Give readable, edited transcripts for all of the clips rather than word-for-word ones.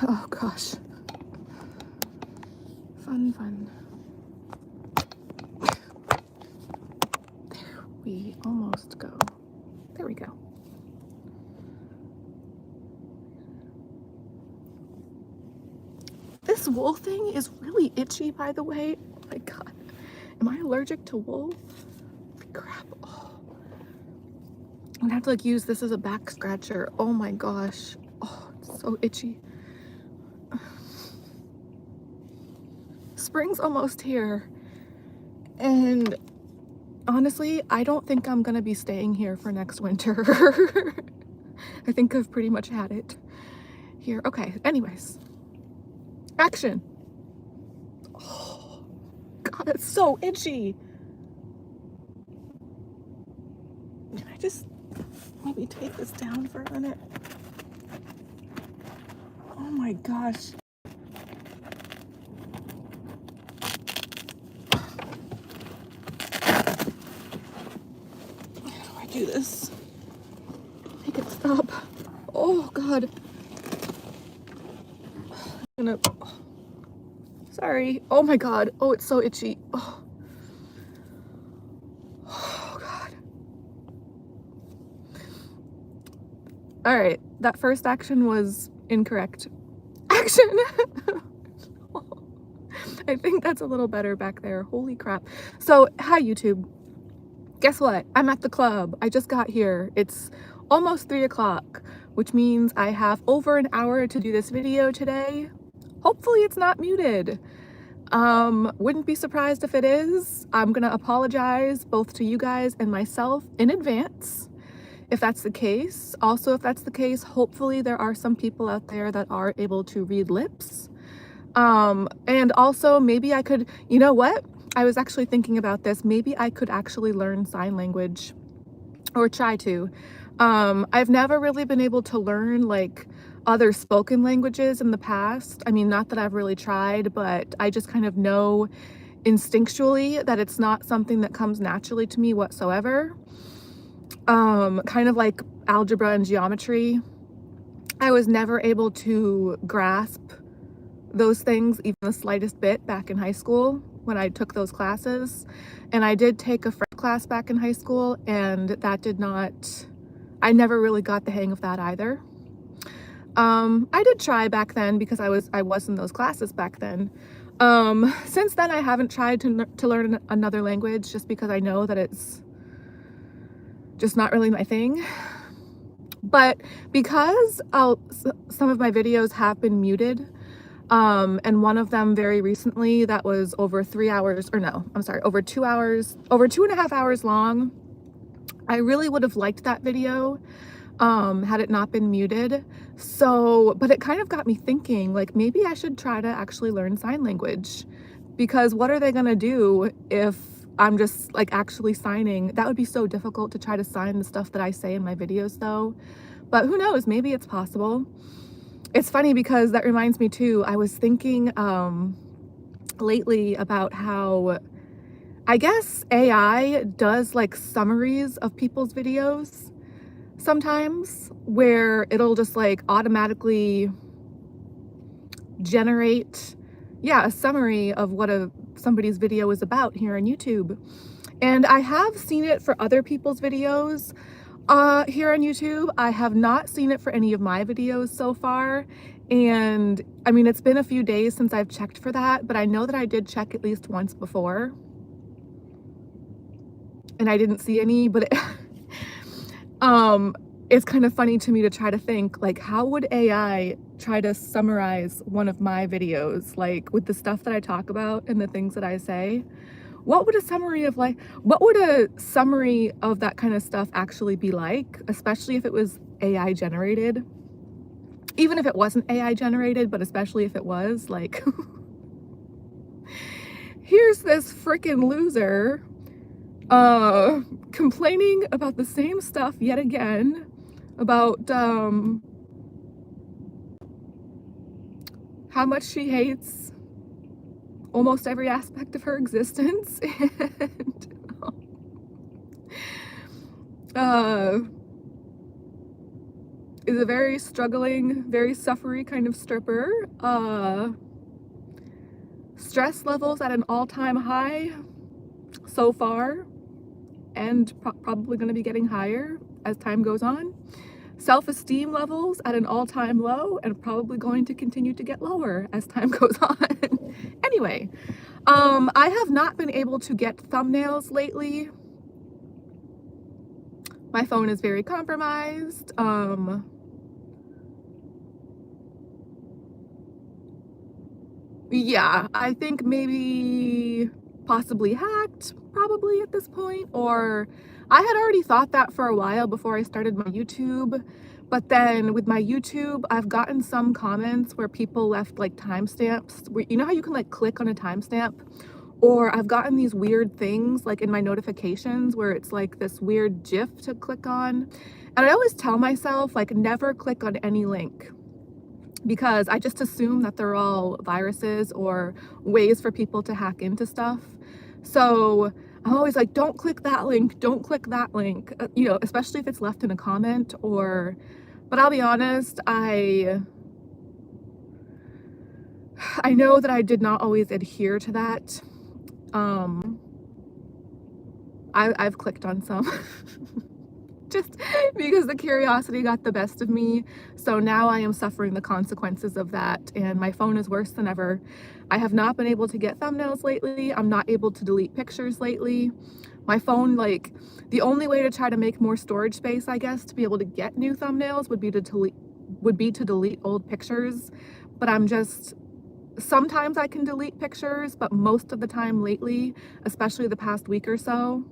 Oh gosh. Fun. There we almost go. There we go. This wool thing is really itchy, by the way. Oh my god. Am I allergic to wool? Holy crap. Oh. I'm gonna have to like use this as a back scratcher. Oh my gosh. Oh, it's so itchy. Spring's almost here. And honestly, I don't think I'm gonna be staying here for next winter. I think I've pretty much had it here. Okay, anyways. Action. Oh, God, it's so itchy. Can I just maybe take this down for a minute? Oh my gosh. How do I do this? Make it stop. Oh God. I'm gonna. Oh. Sorry. Oh my God. Oh, it's so itchy. Oh. Oh God. All right. That first action was incorrect. Action. I think that's a little better back there. Holy crap. So, hi YouTube. Guess what? I'm at the club. I just got here. It's almost 3 o'clock, which means I have over an hour to do this video today. Hopefully it's not muted. Wouldn't be surprised if it is. I'm gonna apologize both to you guys and myself in advance if that's the case. Also, if that's the case, hopefully there are some people out there that are able to read lips. And also maybe I could, you know what? I was actually thinking about this. Maybe I could actually learn sign language or try to. I've never really been able to learn like other spoken languages in the past. I mean, not that I've really tried, but I just kind of know instinctually that it's not something that comes naturally to me whatsoever. Kind of like algebra and geometry. I was never able to grasp those things even the slightest bit back in high school when I took those classes. And I did take a French class back in high school, and that did not, I never really got the hang of that either. I did try back then because I was in those classes back then. Since then I haven't tried to learn another language just because I know that it's just not really my thing. But because some of my videos have been muted, and one of them very recently that was over 3 hours, or no, I'm sorry, over 2 hours, over 2.5 hours long. I really would have liked that video had it not been muted. So, but it kind of got me thinking, like, maybe I should try to actually learn sign language, because what are they gonna do if I'm just like actually signing? That would be so difficult to try to sign the stuff that I say in my videos though. But who knows, maybe it's possible. It's funny because that reminds me too, I was thinking lately about how I guess AI does like summaries of people's videos sometimes, where it'll just like automatically generate, yeah, a summary of what somebody's video is about here on YouTube. And I have seen it for other people's videos here on YouTube. I have not seen it for any of my videos so far. And I mean, it's been a few days since I've checked for that, but I know that I did check at least once before and I didn't see any. But it's kind of funny to me to try to think, like, how would AI try to summarize one of my videos, like with the stuff that I talk about and the things that I say? What would a summary of that kind of stuff actually be like, especially if it was AI generated? Even if it wasn't AI generated, but especially if it was, like, here's this freaking loser complaining about the same stuff yet again, about how much she hates almost every aspect of her existence. And is a very struggling, very suffery kind of stripper. Stress levels at an all-time high so far, and probably going to be getting higher as time goes on. Self-esteem levels at an all-time low, and probably going to continue to get lower as time goes on. Anyway, I have not been able to get thumbnails lately. My phone is very compromised. Yeah, I think maybe possibly hacked, probably at this point, or I had already thought that for a while before I started my YouTube, but then with my YouTube, I've gotten some comments where people left like timestamps, where you know how you can like click on a timestamp, or I've gotten these weird things like in my notifications where it's like this weird GIF to click on, and I always tell myself like never click on any link, because I just assume that they're all viruses or ways for people to hack into stuff. So I'm always like, don't click that link, don't click that link, you know, especially if it's left in a comment or, but I'll be honest, I know that I did not always adhere to that. I've clicked on some. Just because the curiosity got the best of me. So now I am suffering the consequences of that, and my phone is worse than ever. I have not been able to get thumbnails lately. I'm not able to delete pictures lately. My phone, like, the only way to try to make more storage space, I guess, to be able to get new thumbnails would be to delete old pictures. But I'm just, sometimes I can delete pictures, but most of the time lately, especially the past week or so,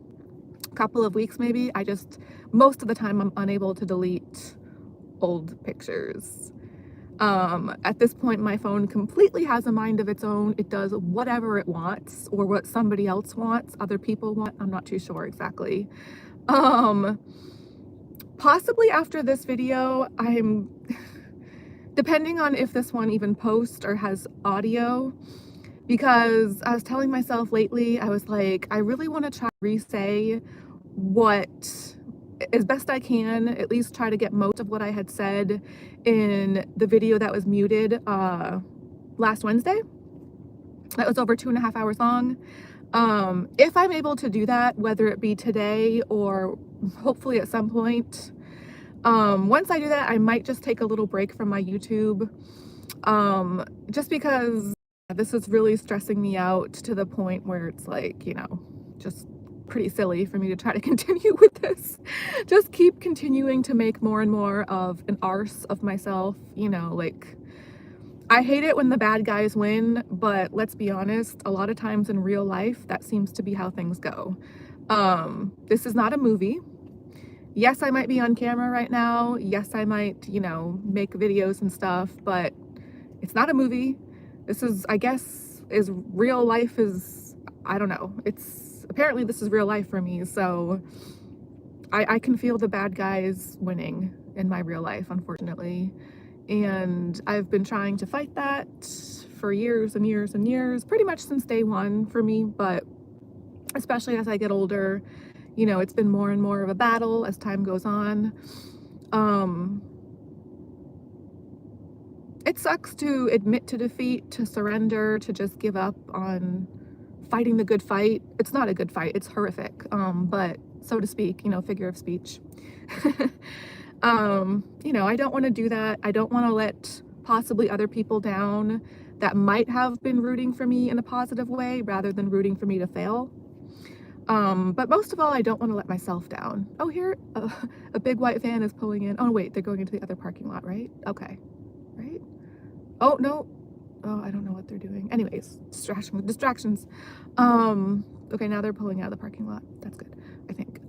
couple of weeks maybe, most of the time I'm unable to delete old pictures. At this point, my phone completely has a mind of its own. It does whatever it wants, or what somebody else wants, other people want. I'm not too sure exactly. Possibly after this video, I'm depending on if this one even posts or has audio, because I was telling myself lately, I was like, I really want to try to re-say what, as best I can, at least try to get most of what I had said in the video that was muted last Wednesday. That was over 2.5 hours long. If I'm able to do that, whether it be today or hopefully at some point, once I do that, I might just take a little break from my YouTube, just because this is really stressing me out to the point where it's like, you know, just pretty silly for me to try to continue with this. Just keep continuing to make more and more of an arse of myself, you know, like, I hate it when the bad guys win, but let's be honest, a lot of times in real life, that seems to be how things go. This is not a movie. Yes, I might be on camera right now. Yes, I might, you know, make videos and stuff, but it's not a movie. This is, I guess, is real life is, I don't know. Apparently this is real life for me, so I can feel the bad guys winning in my real life, unfortunately. And I've been trying to fight that for years and years and years, pretty much since day one for me, but especially as I get older, you know, it's been more and more of a battle as time goes on. It sucks to admit to defeat, to surrender, to just give up on fighting the good fight. It's not a good fight, it's horrific, but so to speak, you know, figure of speech. You know, I don't want to do that. I don't want to let possibly other people down that might have been rooting for me in a positive way rather than rooting for me to fail. But most of all, I don't want to let myself down. Oh, here, a big white van is pulling in. Oh, wait, they're going into the other parking lot, right? Okay, right? Oh, no. Oh, I don't know what they're doing. Anyways, distractions. Okay, now they're pulling out of the parking lot. That's good, I think.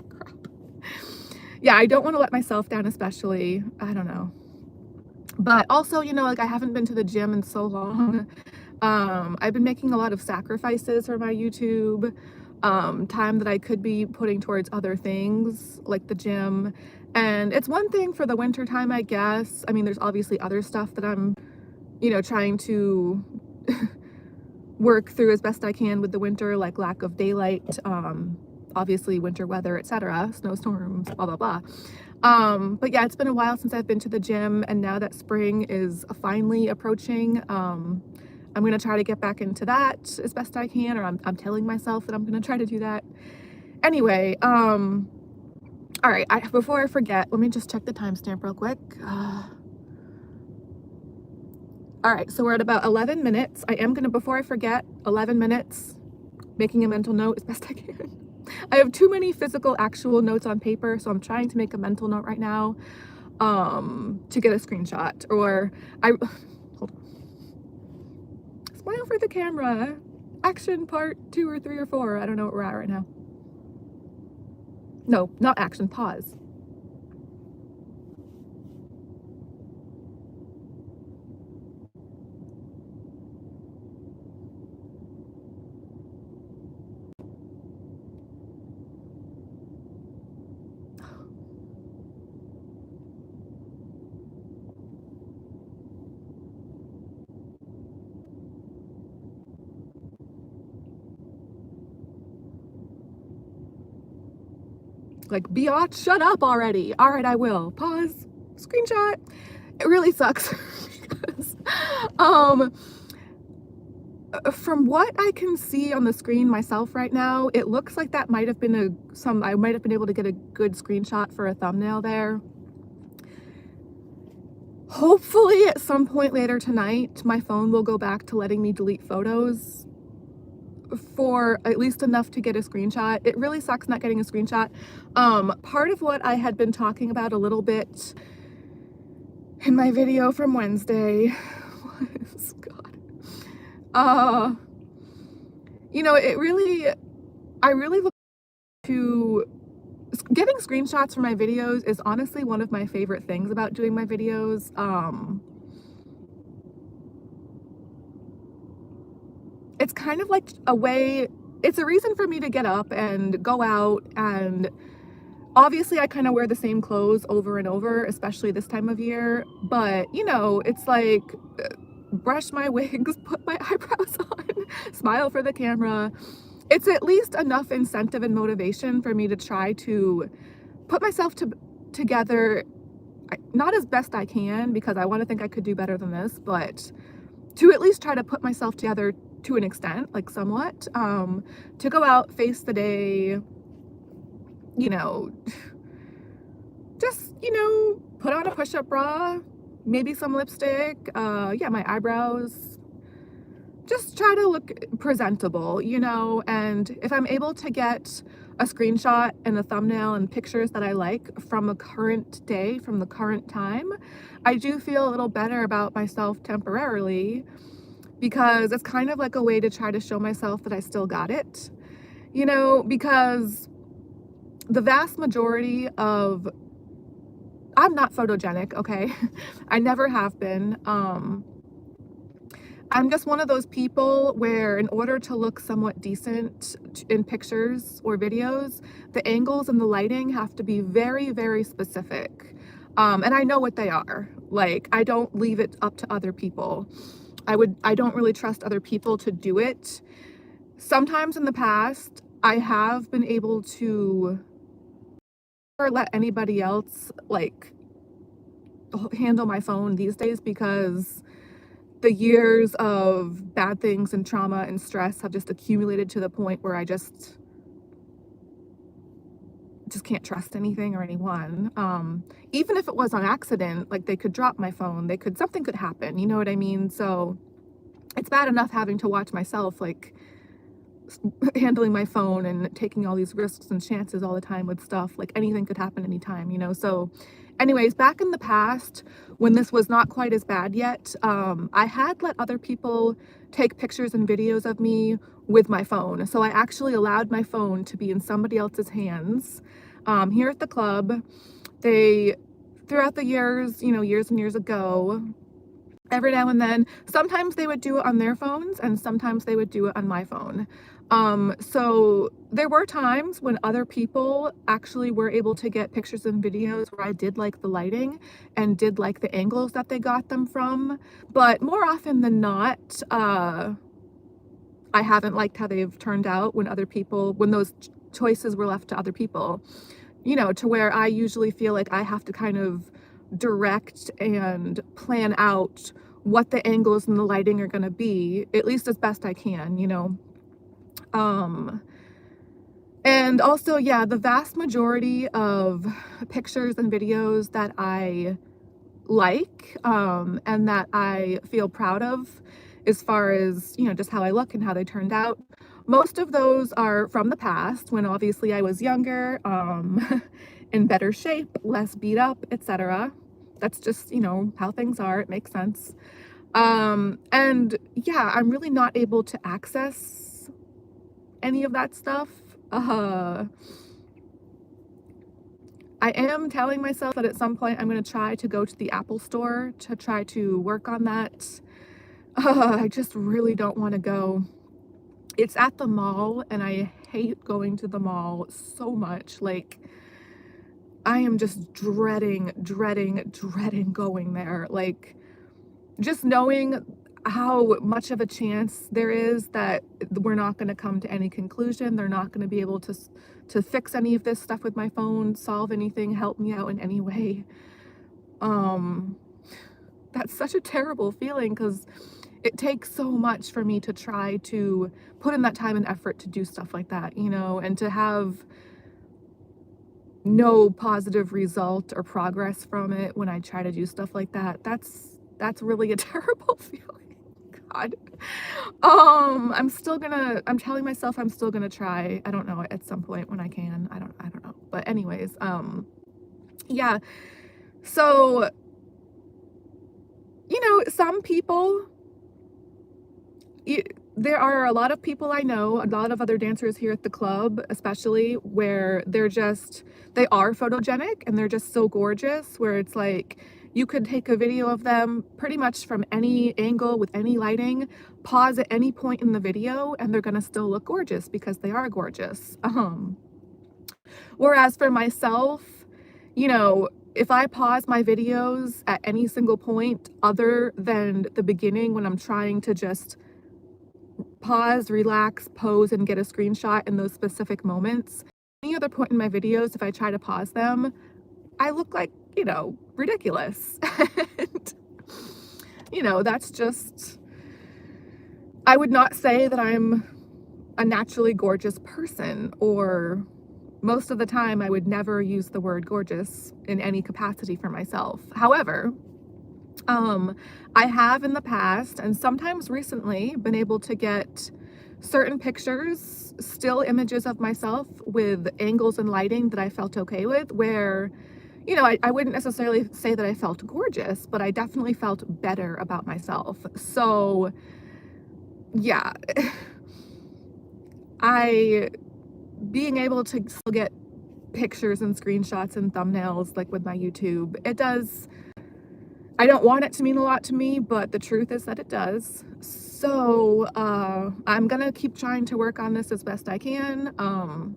Crap. Yeah, I don't want to let myself down, especially, I don't know. But also, you know, like, I haven't been to the gym in so long. I've been making a lot of sacrifices for my YouTube, time that I could be putting towards other things like the gym. And it's one thing for the winter time, I guess. I mean, there's obviously other stuff that I'm, you know, trying to work through as best I can with the winter, like lack of daylight, obviously winter weather, etc., snowstorms, blah, blah, blah. But yeah, it's been a while since I've been to the gym, and now that spring is finally approaching, I'm gonna try to get back into that as best I can, or I'm telling myself that I'm gonna try to do that. Anyway, all right, before I forget, let me just check the timestamp real quick. All right, so we're at about 11 minutes. I am gonna, before I forget, 11 minutes, making a mental note as best I can. I have too many physical, actual notes on paper, so I'm trying to make a mental note right now, to get a screenshot, or hold on. Smile for the camera. Action part 2 or 3 or 4. I don't know what we're at right now. No, not action, pause. Like, biatch, shut up already. All right, I will. Pause. Screenshot. It really sucks because, from what I can see on the screen myself right now, it looks like that might have been I might have been able to get a good screenshot for a thumbnail there. Hopefully at some point later tonight, my phone will go back to letting me delete photos for at least enough to get a screenshot. It really sucks not getting a screenshot. Part of what I had been talking about a little bit in my video from Wednesday was, God, you know, I really look to getting screenshots for my videos is honestly one of my favorite things about doing my videos. It's kind of like a way, it's a reason for me to get up and go out, and obviously I kind of wear the same clothes over and over, especially this time of year, but you know, it's like brush my wigs, put my eyebrows on, smile for the camera. It's at least enough incentive and motivation for me to try to put myself together, not as best I can, because I want to think I could do better than this, but to at least try to put myself together to an extent, like somewhat, to go out, face the day, you know, just, you know, put on a push-up bra, maybe some lipstick, yeah, my eyebrows, just try to look presentable, you know, and if I'm able to get a screenshot and a thumbnail and pictures that I like from a current day, from the current time, I do feel a little better about myself temporarily, because it's kind of like a way to try to show myself that I still got it, you know, because the vast majority of, I'm not photogenic, okay? I never have been. I'm just one of those people where in order to look somewhat decent in pictures or videos, the angles and the lighting have to be very, very specific. And I know what they are. Like, I don't leave it up to other people. I don't really trust other people to do it. Sometimes in the past, I have been able to or let anybody else like handle my phone these days, because the years of bad things and trauma and stress have just accumulated to the point where I just can't trust anything or anyone. Even if it was on accident, like they could drop my phone, something could happen, you know what I mean? So it's bad enough having to watch myself like handling my phone and taking all these risks and chances all the time with stuff. Like anything could happen anytime, you know? So anyways, back in the past, when this was not quite as bad yet, I had let other people take pictures and videos of me with my phone. So I actually allowed my phone to be in somebody else's hands. Here at the club, throughout the years, you know, years and years ago, every now and then, sometimes they would do it on their phones and sometimes they would do it on my phone. So there were times when other people actually were able to get pictures and videos where I did like the lighting and did like the angles that they got them from, but more often than not, I haven't liked how they've turned out when those choices were left to other people, you know, to where I usually feel like I have to kind of direct and plan out what the angles and the lighting are going to be, at least as best I can, you know. Um, and also, yeah, the vast majority of pictures and videos that I like, and that I feel proud of as far as, you know, just how I look and how they turned out. Most of those are from the past when obviously I was younger, in better shape, less beat up, etc. That's just, you know, how things are. It makes sense. And yeah, I'm really not able to access any of that stuff. I am telling myself that at some point I'm going to try to go to the Apple store to try to work on that. I just really don't want to go. It's at the mall and I hate going to the mall so much. Like, I am just dreading going there. Like, just knowing how much of a chance there is that we're not going to come to any conclusion. They're not going to be able to fix any of this stuff with my phone, solve anything, help me out in any way. That's such a terrible feeling because it takes so much for me to try to put in that time and effort to do stuff like that, you know, and to have no positive result or progress from it when I try to do stuff like that. That's really a terrible feeling. God. I'm telling myself I'm still gonna try. I don't know, at some point when I can. I don't know. But anyways, yeah. So, you know, some people, there are a lot of people I know, a lot of other dancers here at the club, especially, where they are photogenic and they're just so gorgeous, where it's like, you could take a video of them pretty much from any angle with any lighting, pause at any point in the video, and they're gonna still look gorgeous because they are gorgeous. Whereas for myself, you know, if I pause my videos at any single point other than the beginning when I'm trying to just pause, relax, pose, and get a screenshot in those specific moments, any other point in my videos, if I try to pause them, I look like, you know, ridiculous. And, you know, that's just, I would not say that I'm a naturally gorgeous person, or most of the time I would never use the word gorgeous in any capacity for myself. However, I have in the past and sometimes recently been able to get certain pictures, still images of myself with angles and lighting that I felt okay with, where, you know, I wouldn't necessarily say that I felt gorgeous, but I definitely felt better about myself. So yeah, being able to still get pictures and screenshots and thumbnails like with my YouTube, I don't want it to mean a lot to me, but the truth is that it does. So I'm gonna keep trying to work on this as best I can.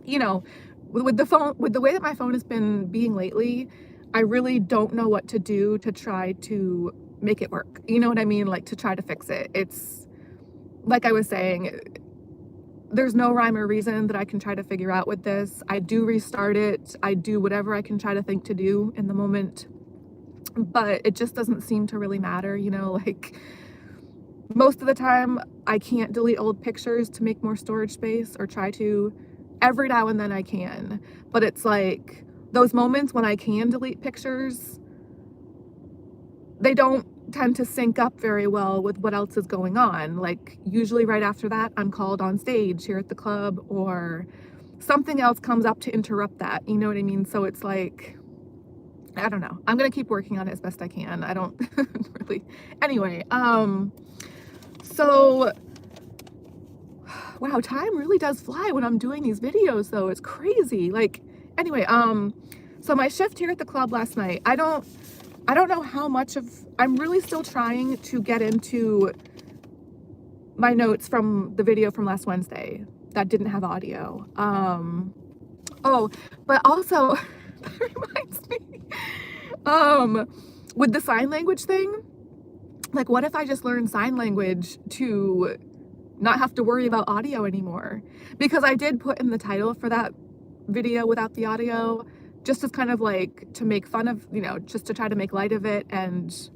You know, with the way that my phone has been being lately, I really don't know what to do to try to make it work. You know what I mean? Like, to try to fix it. It's like I was saying, there's no rhyme or reason that I can try to figure out with this. I do restart it. I do whatever I can try to think to do in the moment, but it just doesn't seem to really matter, you know. Like, most of the time I can't delete old pictures to make more storage space, or try to. Every now and then I can, but it's like those moments when I can delete pictures, they don't tend to sync up very well with what else is going on. Like, usually right after that I'm called on stage here at the club, or something else comes up to interrupt that, you know what I mean? So it's like, I don't know. I'm gonna keep working on it as best I can. I don't really. Anyway, so wow, time really does fly when I'm doing these videos, though. It's crazy. Like, anyway, so my shift here at the club last night, I don't know how much of, I'm really still trying to get into my notes from the video from last Wednesday that didn't have audio. Oh, but also, that reminds me, with the sign language thing, like, what if I just learn sign language to not have to worry about audio anymore. Because I did put in the title for that video without the audio, just as kind of like to make fun of, just to try to make light of it and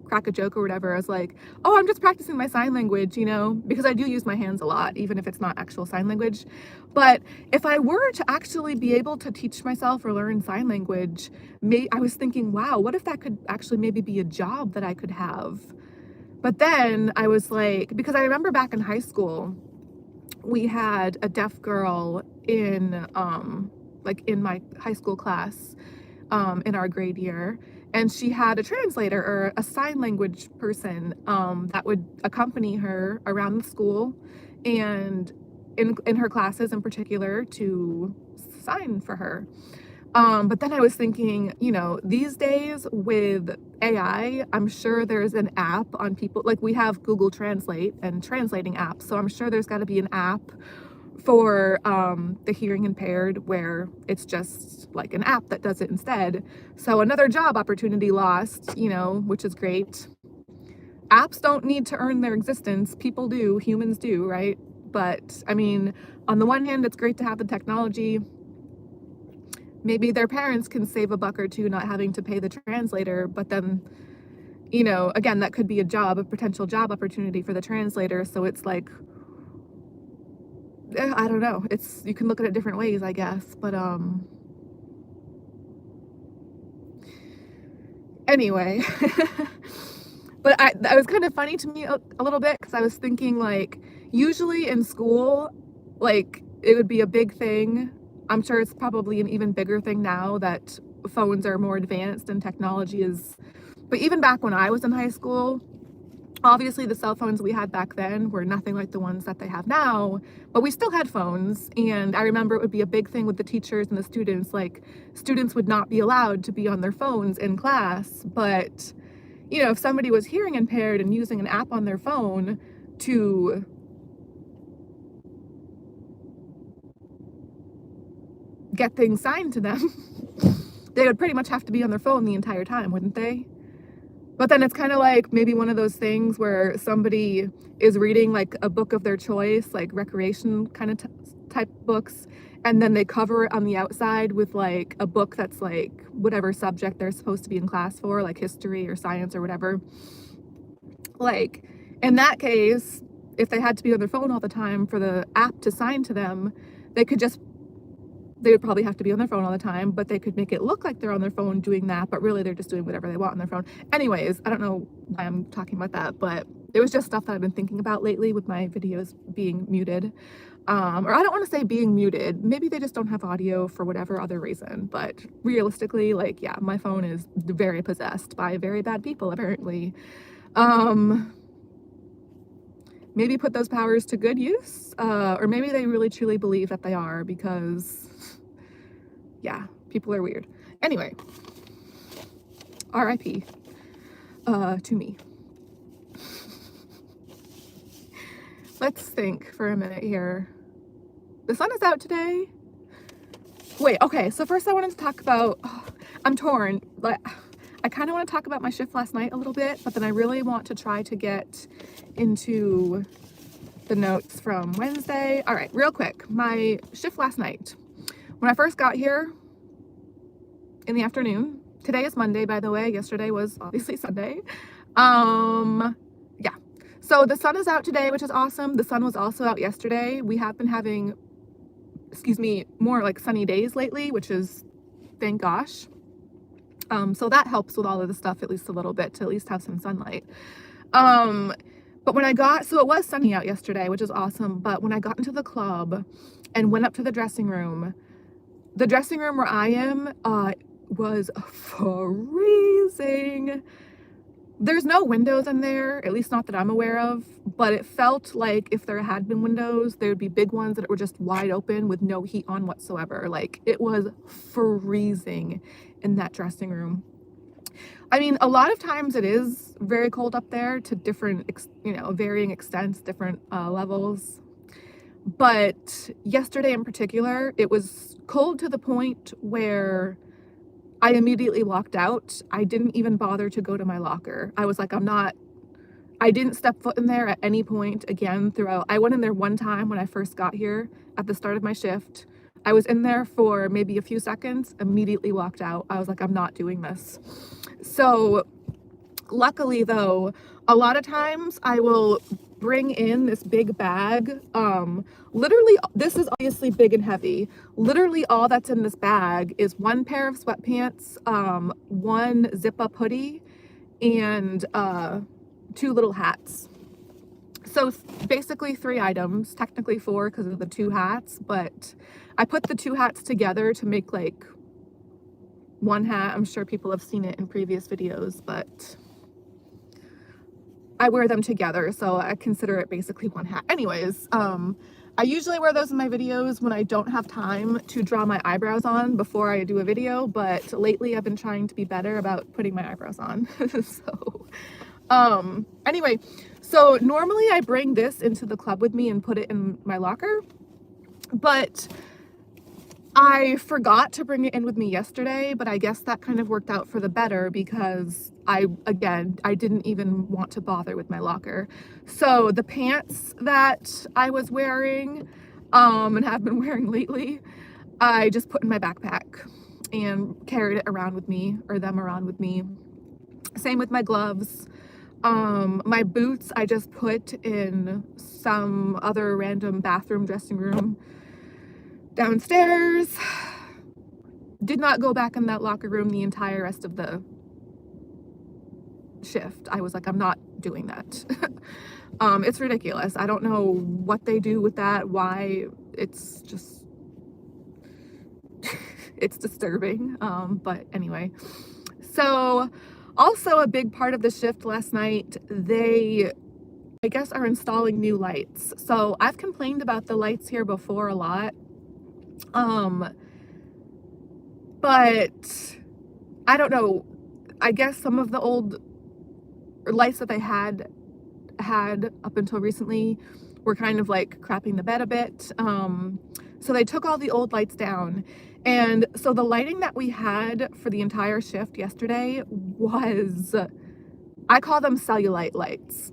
crack a joke or whatever. I was like, oh, I'm just practicing my sign language, because I do use my hands a lot, even if it's not actual sign language. But if I were to actually be able to teach myself or learn sign language, I was thinking, wow, what if that could actually maybe be a job that I could have? But then I was like, because I remember back in high school, we had a deaf girl in in my high school class, in our grade year, and she had a translator or a sign language person that would accompany her around the school and in her classes in particular to sign for her. But then I was thinking, these days with AI, I'm sure there's an app on people, like we have Google Translate and translating apps. So I'm sure there's got to be an app for the hearing impaired where it's just like an app that does it instead. So another job opportunity lost, which is great. Apps don't need to earn their existence. People do, humans do, right? But I mean, on the one hand, it's great to have the technology. Maybe their parents can save a buck or two not having to pay the translator, but then, again, that could be a potential job opportunity for the translator. So it's like, I don't know. You can look at it different ways, I guess. But anyway, but that was kind of funny to me a little bit, because I was thinking, like, usually in school, like, it would be a big thing. I'm sure it's probably an even bigger thing now that phones are more advanced and technology is, but even back when I was in high school, obviously the cell phones we had back then were nothing like the ones that they have now, but we still had phones. And I remember it would be a big thing with the teachers and the students, like students would not be allowed to be on their phones in class. But, if somebody was hearing impaired and using an app on their phone to get things signed to them, they would pretty much have to be on their phone the entire time, wouldn't they? But then it's kind of like maybe one of those things where somebody is reading like a book of their choice, like recreation kind of type books, and then they cover it on the outside with like a book that's like whatever subject they're supposed to be in class for, like history or science or whatever. Like, in that case, if they had to be on their phone all the time for the app to sign to them, they would probably have to be on their phone all the time, but they could make it look like they're on their phone doing that, but really they're just doing whatever they want on their phone. Anyways, I don't know why I'm talking about that, but it was just stuff that I've been thinking about lately with my videos being muted. Or I don't want to say being muted. Maybe they just don't have audio for whatever other reason, but realistically, like, yeah, my phone is very possessed by very bad people, apparently. Maybe put those powers to good use, or maybe they really truly believe that they are, because yeah, people are weird. Anyway, RIP to me. Let's think for a minute here. The sun is out today. Wait, okay, so first I wanted to talk about, I'm torn. I kind of want to talk about my shift last night a little bit, but then I really want to try to get into the notes from Wednesday. All right, real quick, my shift last night. When I first got here in the afternoon, today is Monday, by the way, yesterday was obviously Sunday. Yeah, so the sun is out today, which is awesome. The sun was also out yesterday. We have been having, more like sunny days lately, which is, thank gosh. So that helps with all of the stuff at least a little bit, to at least have some sunlight. But so it was sunny out yesterday, which is awesome. But when I got into the club and went up to the dressing room where I am, was freezing. There's no windows in there, at least not that I'm aware of, but it felt like if there had been windows, there would be big ones that were just wide open with no heat on whatsoever. Like, it was freezing in that dressing room. I mean, a lot of times it is very cold up there to different, varying extents, different levels. But yesterday in particular, it was cold to the point where I immediately walked out. I didn't even bother to go to my locker. I was like, I'm not I didn't step foot in there at any point again throughout. I went in there one time when I first got here at the start of my shift. I was in there for maybe a few seconds, immediately walked out. I was like, I'm not doing this. So luckily though, a lot of times I will bring in this big bag. Literally, this is obviously big and heavy. Literally all that's in this bag is one pair of sweatpants, one zip-up hoodie, and 2 little hats. So basically 3 items, technically 4 because of the 2 hats, but I put the 2 hats together to make like 1 hat. I'm sure people have seen it in previous videos, but I wear them together, so I consider it basically 1 hat. Anyways, I usually wear those in my videos when I don't have time to draw my eyebrows on before I do a video, but lately I've been trying to be better about putting my eyebrows on. So, anyway, so normally I bring this into the club with me and put it in my locker, but I forgot to bring it in with me yesterday, but I guess that kind of worked out for the better because I didn't even want to bother with my locker. So the pants that I was wearing, and have been wearing lately, I just put in my backpack and carried it around with me, or them around with me. Same with my gloves. My boots I just put in some other random bathroom dressing room downstairs. Did not go back in that locker room the entire rest of the shift. I was like, I'm not doing that. It's ridiculous. I don't know what they do with that, why. It's just it's disturbing. But anyway, so also a big part of the shift last night, they, I guess, are installing new lights. So I've complained about the lights here before a lot. But I don't know, I guess some of the old lights that they had up until recently were kind of like crapping the bed a bit. So they took all the old lights down. And so the lighting that we had for the entire shift yesterday was, I call them cellulite lights.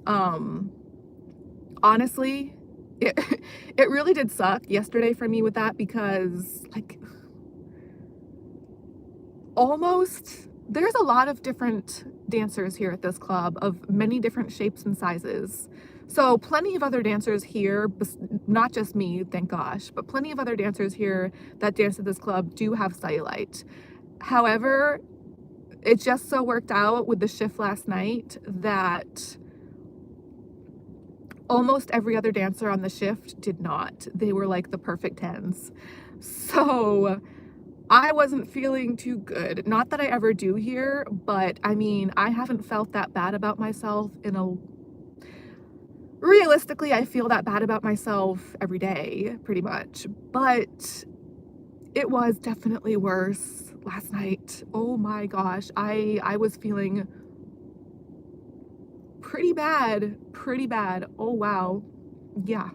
Honestly, it really did suck yesterday for me with that because like almost, there's a lot of different dancers here at this club of many different shapes and sizes. So plenty of other dancers here, not just me, thank gosh, but plenty of other dancers here that dance at this club do have cellulite. However, it just so worked out with the shift last night that almost every other dancer on the shift did not. They were like the perfect 10s. So I wasn't feeling too good. Not that I ever do here, but I mean, I haven't felt that bad about myself realistically, I feel that bad about myself every day, pretty much. But it was definitely worse last night. Oh my gosh, I was feeling pretty bad. Oh wow. Yeah.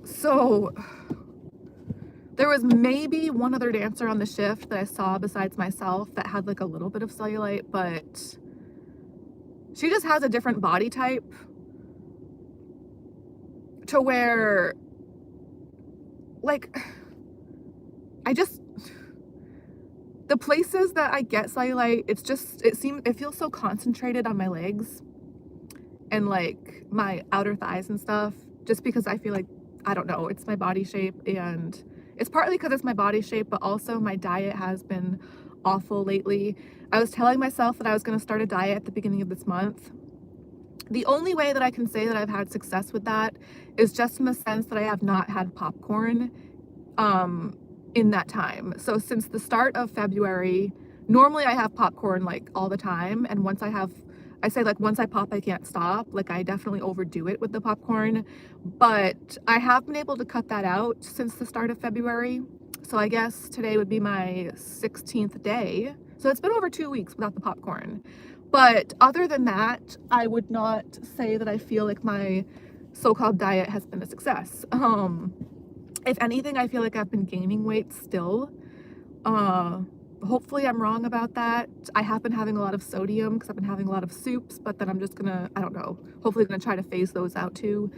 So there was maybe one other dancer on the shift that I saw besides myself that had like a little bit of cellulite, but she just has a different body type to where, like, the places that I get cellulite, it feels so concentrated on my legs and like my outer thighs and stuff, just because I feel like, I don't know, it's my body shape, and it's partly because it's my body shape, but also my diet has been awful lately. I was telling myself that I was going to start a diet at the beginning of this month. The only way that I can say that I've had success with that is just in the sense that I have not had popcorn in that time. So since the start of February, normally I have popcorn like all the time, and once I pop, I can't stop. Like, I definitely overdo it with the popcorn, but I have been able to cut that out since the start of February. So I guess today would be my 16th day. So it's been over 2 weeks without the popcorn. But other than that, I would not say that I feel like my so-called diet has been a success. If anything, I feel like I've been gaining weight still. Hopefully I'm wrong about that. I have been having a lot of sodium because I've been having a lot of soups, but then I'm just gonna, I don't know, hopefully gonna try to phase those out too.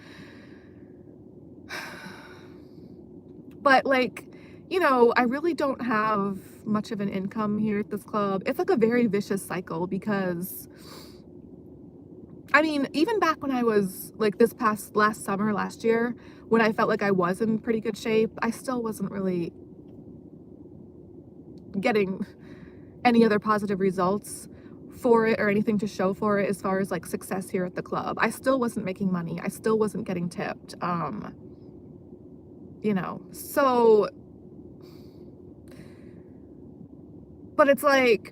But like, you know, I really don't have much of an income here at this club. It's like a very vicious cycle because, I mean, even back when I was like this past last summer, last year, when I felt like I was in pretty good shape, I still wasn't really getting any other positive results for it or anything to show for it as far as like success here at the club. I still wasn't making money. I still wasn't getting tipped. You know, so, but it's like,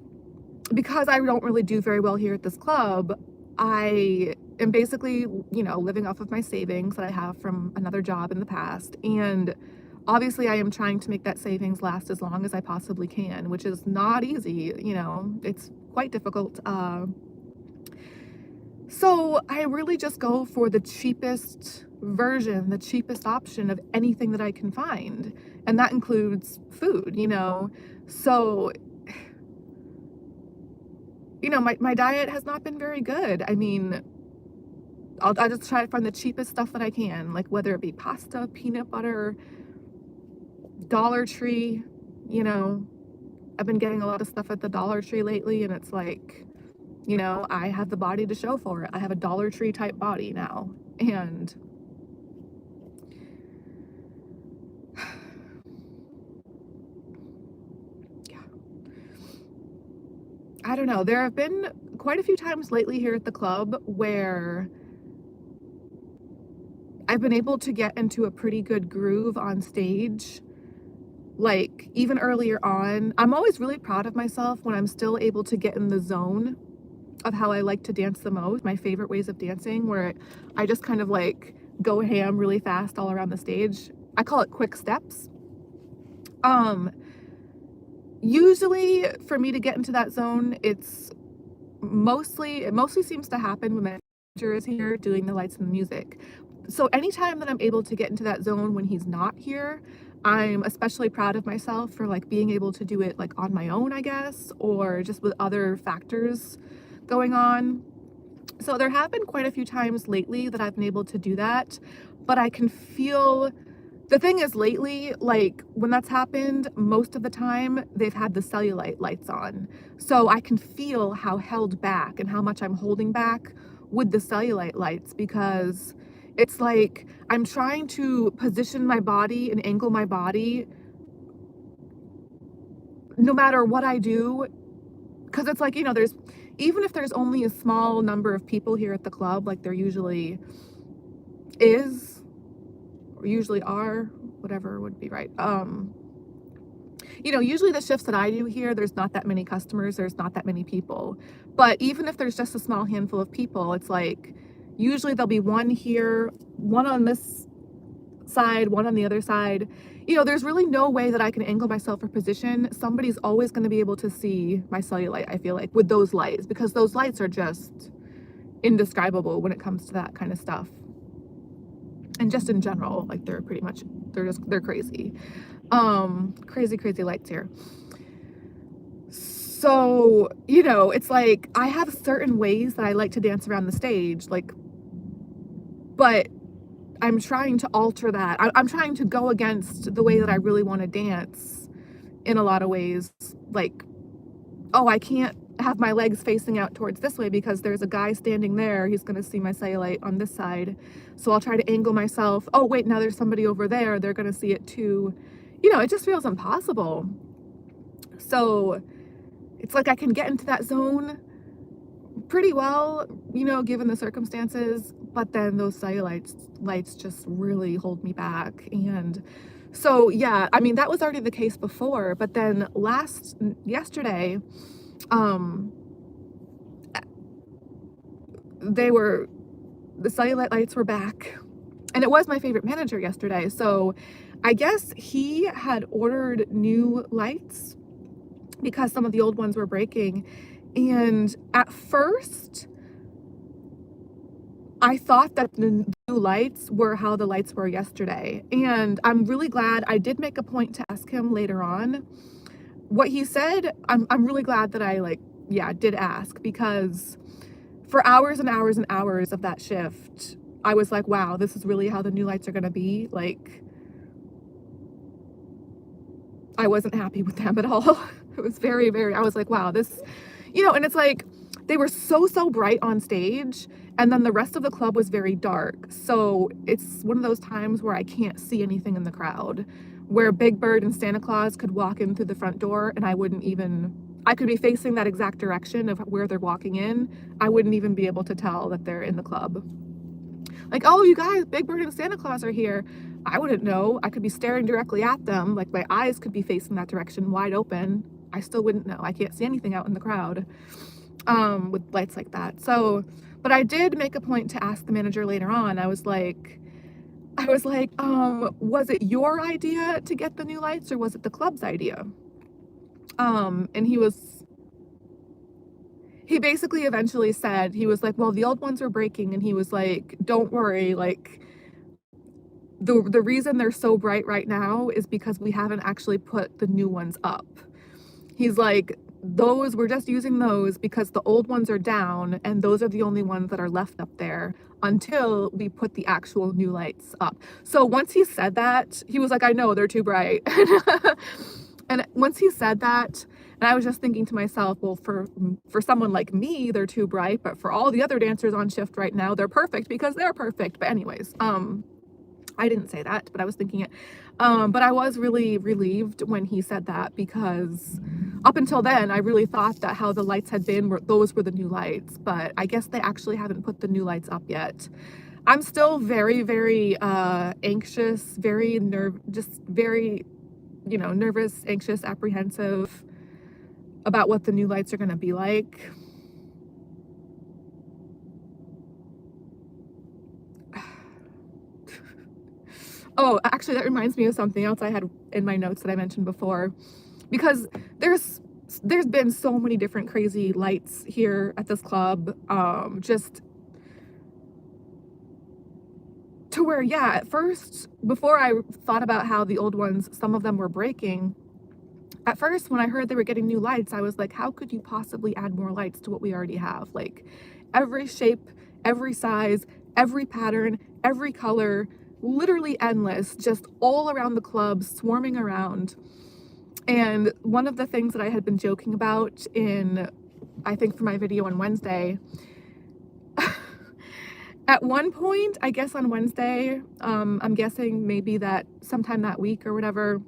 because I don't really do very well here at this club, I am basically, you know, living off of my savings that I have from another job in the past. And obviously I am trying to make that savings last as long as I possibly can, which is not easy, you know, it's quite difficult. So I really just go for the cheapest version, the cheapest option of anything that I can find. And that includes food, you know. So, you know, my diet has not been very good. I mean, I'll just try to find the cheapest stuff that I can, like whether it be pasta, peanut butter, Dollar Tree, you know. I've been getting a lot of stuff at the Dollar Tree lately, and it's like, you know, I have the body to show for it. I have a Dollar Tree type body now. And yeah, I don't know. There have been quite a few times lately here at the club where I've been able to get into a pretty good groove on stage. Like, even earlier on, I'm always really proud of myself when I'm still able to get in the zone of how I like to dance the most, my favorite ways of dancing, where I just kind of like go ham really fast all around the stage. I call it quick steps. Usually for me to get into that zone, it mostly seems to happen when my manager is here doing the lights and the music. So anytime that I'm able to get into that zone when he's not here, I'm especially proud of myself for like being able to do it like on my own, I guess, or just with other factors going on. So there have been quite a few times lately that I've been able to do that, but I can feel, the thing is lately, like when that's happened, most of the time they've had the cellulite lights on. So I can feel how held back and how much I'm holding back with the cellulite lights, because it's like I'm trying to position my body and angle my body no matter what I do. Because it's like, you know, even if there's only a small number of people here at the club, like there usually is, or usually are, whatever would be right. You know, usually the shifts that I do here, there's not that many customers, there's not that many people. But even if there's just a small handful of people, it's like, usually there'll be one here, one on this side, one on the other side. You know, there's really no way that I can angle myself for position. Somebody's always going to be able to see my cellulite, I feel like, with those lights, because those lights are just indescribable when it comes to that kind of stuff. And just in general, like they're crazy. Crazy lights here. So, you know, it's like I have certain ways that I like to dance around the stage, like, but I'm trying to alter that. I'm trying to go against the way that I really want to dance in a lot of ways. Like, oh, I can't have my legs facing out towards this way because there's a guy standing there. He's going to see my cellulite on this side. So I'll try to angle myself. Oh, wait, now there's somebody over there. They're going to see it too. You know, it just feels impossible. So it's like I can get into that zone pretty well, you know, given the circumstances, but then those lights just really hold me back. And so, yeah, I mean, that was already the case before, but then yesterday, the cellulite lights were back, and it was my favorite manager yesterday. So I guess he had ordered new lights because some of the old ones were breaking. And at first, I thought that the new lights were how the lights were yesterday. And I'm really glad I did make a point to ask him later on. what he said, I'm really glad that I like, yeah, did ask, because for hours and hours and hours of that shift, I was like, wow, this is really how the new lights are gonna be. Like, I wasn't happy with them at all. It was very, very, I was like, wow, this, and it's like, they were so bright on stage, and then the rest of the club was very dark. So it's one of those times where I can't see anything in the crowd, where Big Bird and Santa Claus could walk in through the front door and I could be facing that exact direction of where they're walking in. I wouldn't even be able to tell that they're in the club. Like, oh, you guys, Big Bird and Santa Claus are here. I wouldn't know. I could be staring directly at them. Like, my eyes could be facing that direction, wide open. I still wouldn't know. I can't see anything out in the crowd with lights like that. So, but I did make a point to ask the manager later on. I was like, was it your idea to get the new lights, or was it the club's idea? And he basically eventually said, he was like, well, the old ones were breaking, and he was like, don't worry, like, the reason they're so bright right now is because we haven't actually put the new ones up. He's like, we're just using those because the old ones are down, and those are the only ones that are left up there until we put the actual new lights up. So once he said that, he was like, I know, they're too bright. And once he said that, and I was just thinking to myself, well, for someone like me, they're too bright, but for all the other dancers on shift right now, they're perfect because they're perfect. But anyways, I didn't say that, but I was thinking it. But I was really relieved when he said that, because up until then, I really thought that how the lights had been, those were the new lights, but I guess they actually haven't put the new lights up yet. I'm still very, very anxious, very nervous, anxious, apprehensive about what the new lights are gonna be like. Oh, actually, that reminds me of something else I had in my notes that I mentioned before, because there's been so many different crazy lights here at this club, just to where, yeah, at first, before I thought about how the old ones, some of them were breaking, at first, when I heard they were getting new lights, I was like, how could you possibly add more lights to what we already have? Like, every shape, every size, every pattern, every color, literally endless, just all around the club, swarming around. And one of the things that I had been joking about I think for my video on Wednesday, at one point, I guess on Wednesday, I'm guessing maybe that sometime that week or whatever,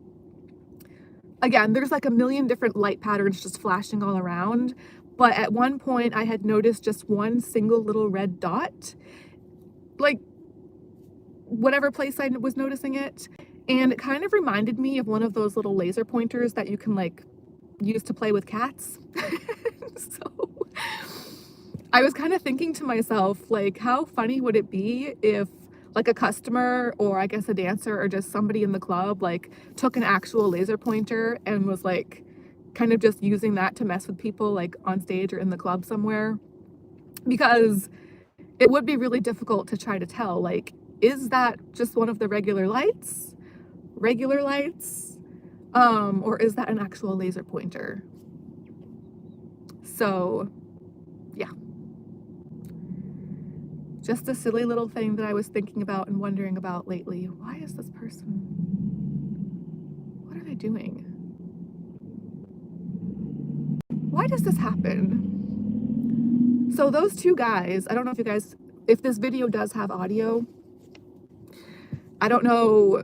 again, there's like a million different light patterns just flashing all around. But at one point I had noticed just one single little red dot, like whatever place I was noticing it. And it kind of reminded me of one of those little laser pointers that you can like use to play with cats. So I was kind of thinking to myself, like, how funny would it be if like a customer, or I guess a dancer, or just somebody in the club, like took an actual laser pointer and was like kind of just using that to mess with people like on stage or in the club somewhere, because it would be really difficult to try to tell, like, is that just one of the regular lights, or is that an actual laser pointer? So yeah, just a silly little thing that I was thinking about and wondering about lately. Why is this person, what are they doing? Why does this happen? So those two guys, I don't know if this video does have audio, I don't know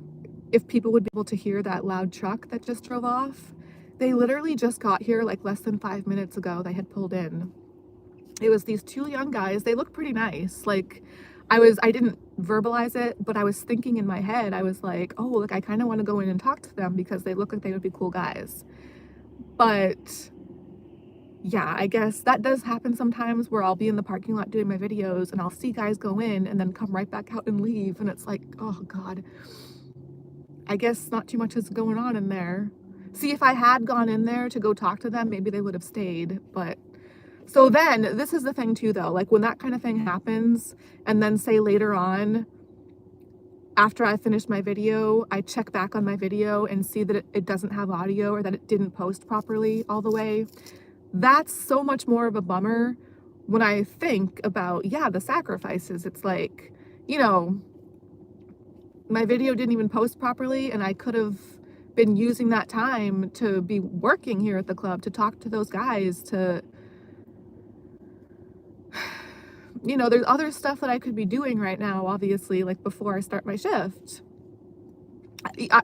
if people would be able to hear that loud truck that just drove off. They literally just got here like less than 5 minutes ago. They had pulled in. It was these two young guys. They looked pretty nice. Like, I didn't verbalize it, but I was thinking in my head, I was like, oh, look, I kind of want to go in and talk to them because they look like they would be cool guys. But yeah, I guess that does happen sometimes, where I'll be in the parking lot doing my videos and I'll see guys go in and then come right back out and leave. And it's like, oh God, I guess not too much is going on in there. See, if I had gone in there to go talk to them, maybe they would have stayed. But so then this is the thing too, though, like when that kind of thing happens, and then say later on, after I finish my video, I check back on my video and see that it doesn't have audio or that it didn't post properly all the way. That's so much more of a bummer when I think about, yeah, the sacrifices. It's like, you know, my video didn't even post properly, and I could have been using that time to be working here at the club, to talk to those guys, to, you know, there's other stuff that I could be doing right now, obviously, like before I start my shift.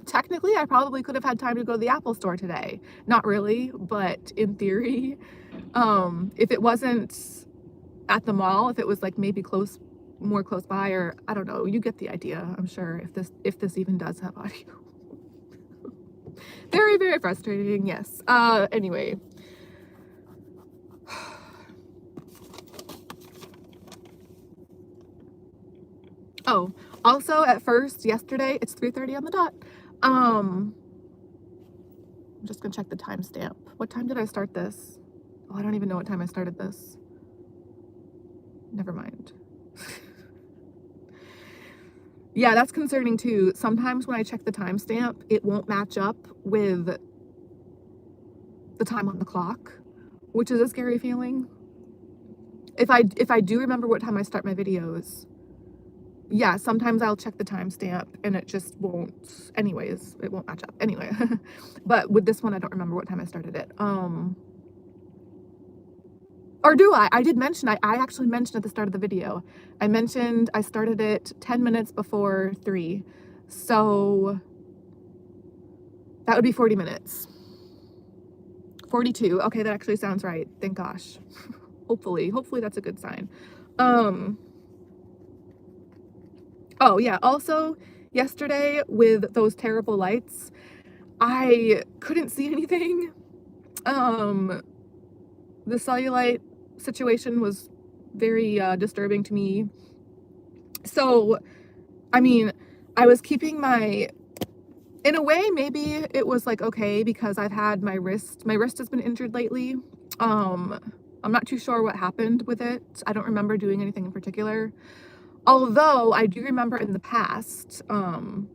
Technically, I probably could have had time to go to the Apple store today. Not really, but in theory, if it wasn't at the mall, if it was like maybe more close by, or I don't know, you get the idea, I'm sure, if this even does have audio. Very, very frustrating, yes. Anyway. Oh, also at first, yesterday, it's 3:30 on the dot. I'm just gonna check the timestamp. What time did I start this? Oh, I don't even know what time I started this. Never mind. Yeah, that's concerning too. Sometimes when I check the timestamp, it won't match up with the time on the clock, which is a scary feeling. If I do remember what time I start my videos, yeah, sometimes I'll check the timestamp and it just won't, anyways, it won't match up anyway. But with this one, I don't remember what time I started it. Or do I? I did mention, I actually mentioned at the start of the video, I mentioned I started it 10 minutes before 3. So that would be 40 minutes. 42. Okay, that actually sounds right. Thank gosh. Hopefully that's a good sign. Oh yeah, also yesterday with those terrible lights, I couldn't see anything. The cellulite situation was very disturbing to me. So, I mean, I was keeping in a way, maybe it was like okay, because I've had my wrist has been injured lately. I'm not too sure what happened with it. I don't remember doing anything in particular. Although I do remember in the past, and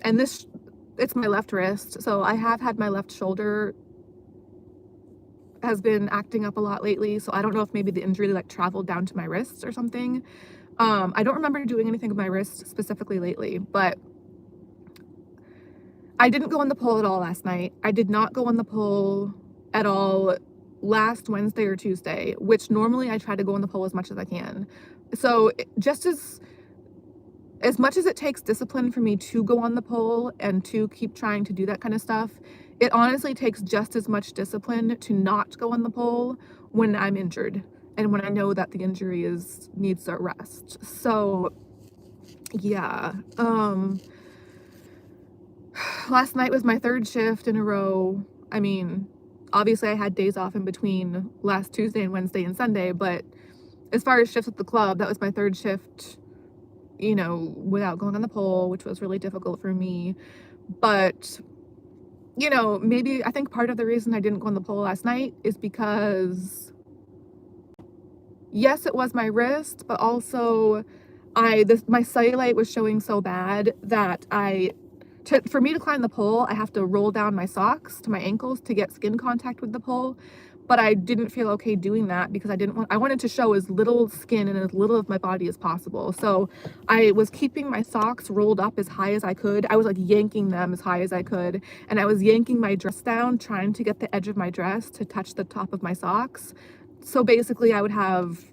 it's my left wrist, so I have had my left shoulder has been acting up a lot lately, so I don't know if maybe the injury like traveled down to my wrists or something. I don't remember doing anything with my wrist specifically lately, but I didn't go on the pole at all last night. I did not go on the pole at all last Wednesday or Tuesday, which normally I try to go on the pole as much as I can. So just as much as it takes discipline for me to go on the pole and to keep trying to do that kind of stuff, it honestly takes just as much discipline to not go on the pole when I'm injured and when I know that the injury needs a rest. So yeah, last night was my 3rd shift in a row. I mean, obviously I had days off in between last Tuesday and Wednesday and Sunday, but as far as shifts at the club, that was my 3rd shift, you know, without going on the pole, which was really difficult for me. But, you know, maybe I think part of the reason I didn't go on the pole last night is because, yes, it was my wrist, but also my cellulite was showing so bad that for me to climb the pole, I have to roll down my socks to my ankles to get skin contact with the pole. But I didn't feel okay doing that because I wanted to show as little skin and as little of my body as possible. So I was keeping my socks rolled up as high as I could. I was like yanking them as high as I could. And I was yanking my dress down, trying to get the edge of my dress to touch the top of my socks. So basically I would have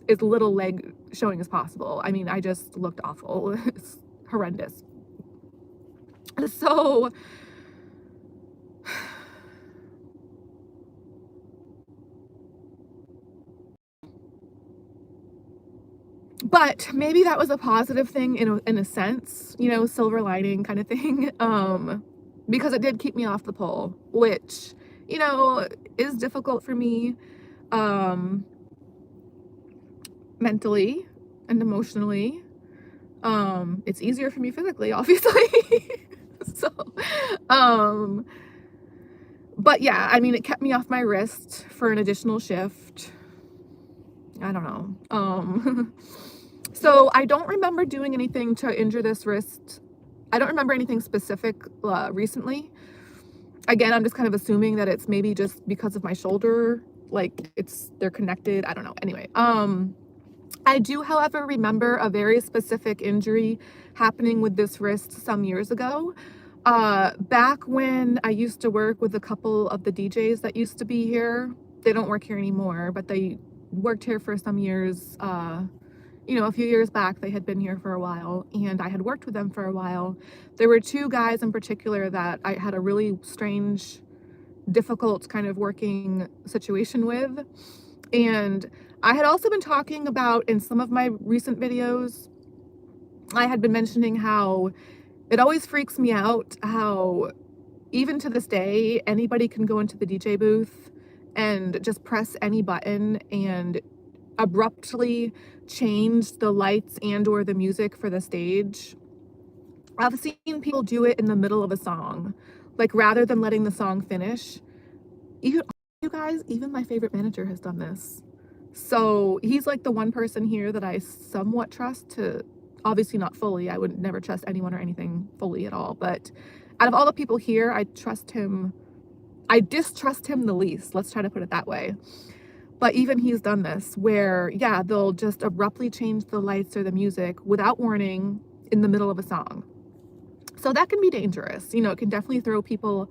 as little leg showing as possible. I mean, I just looked awful. It's horrendous. So but maybe that was a positive thing in a sense, you know, silver lining kind of thing, because it did keep me off the pole, which, you know, is difficult for me, mentally and emotionally. It's easier for me physically, obviously. So, but yeah, I mean, it kept me off my wrist for an additional shift. I don't know. So I don't remember doing anything to injure this wrist. I don't remember anything specific recently. Again, I'm just kind of assuming that it's maybe just because of my shoulder, like they're connected. I don't know. Anyway, I do, however, remember a very specific injury happening with this wrist some years ago. Back when I used to work with a couple of the DJs that used to be here. They don't work here anymore, but they worked here for some years. You know, a few years back, they had been here for a while, and I had worked with them for a while. There were two guys in particular that I had a really strange, difficult kind of working situation with. And I had also been talking about in some of my recent videos, I had been mentioning how it always freaks me out how even to this day, anybody can go into the DJ booth and just press any button and abruptly change the lights and or the music for the stage. I've seen people do it in the middle of a song, like rather than letting the song finish. Even you guys, even my favorite manager has done this. So he's like the one person here that I somewhat trust, to obviously not fully. I would never trust anyone or anything fully at all, but out of all the people here, I distrust him the least. Let's try to put it that way. But even he's done this where, yeah, they'll just abruptly change the lights or the music without warning in the middle of a song. So that can be dangerous. You know, it can definitely throw people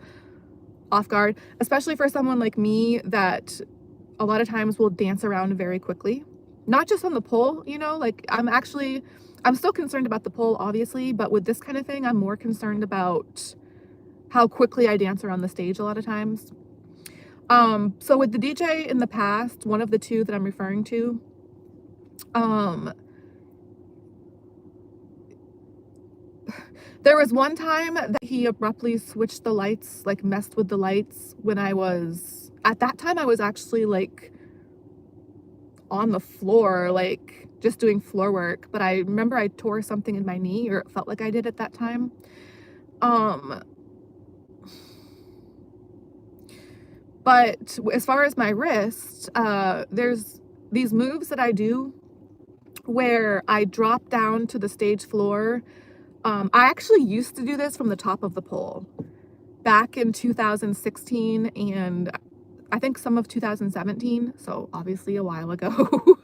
off guard, especially for someone like me that a lot of times will dance around very quickly. Not just on the pole, you know, like I'm still concerned about the pole, obviously, but with this kind of thing, I'm more concerned about how quickly I dance around the stage a lot of times. So with the DJ in the past, one of the two that I'm referring to, there was one time that he abruptly switched the lights, like messed with the lights when at that time I was actually like on the floor, like just doing floor work, but I remember I tore something in my knee, or it felt like I did at that time. But as far as my wrist, there's these moves that I do where I drop down to the stage floor. I actually used to do this from the top of the pole back in 2016 and I think some of 2017, so obviously a while ago.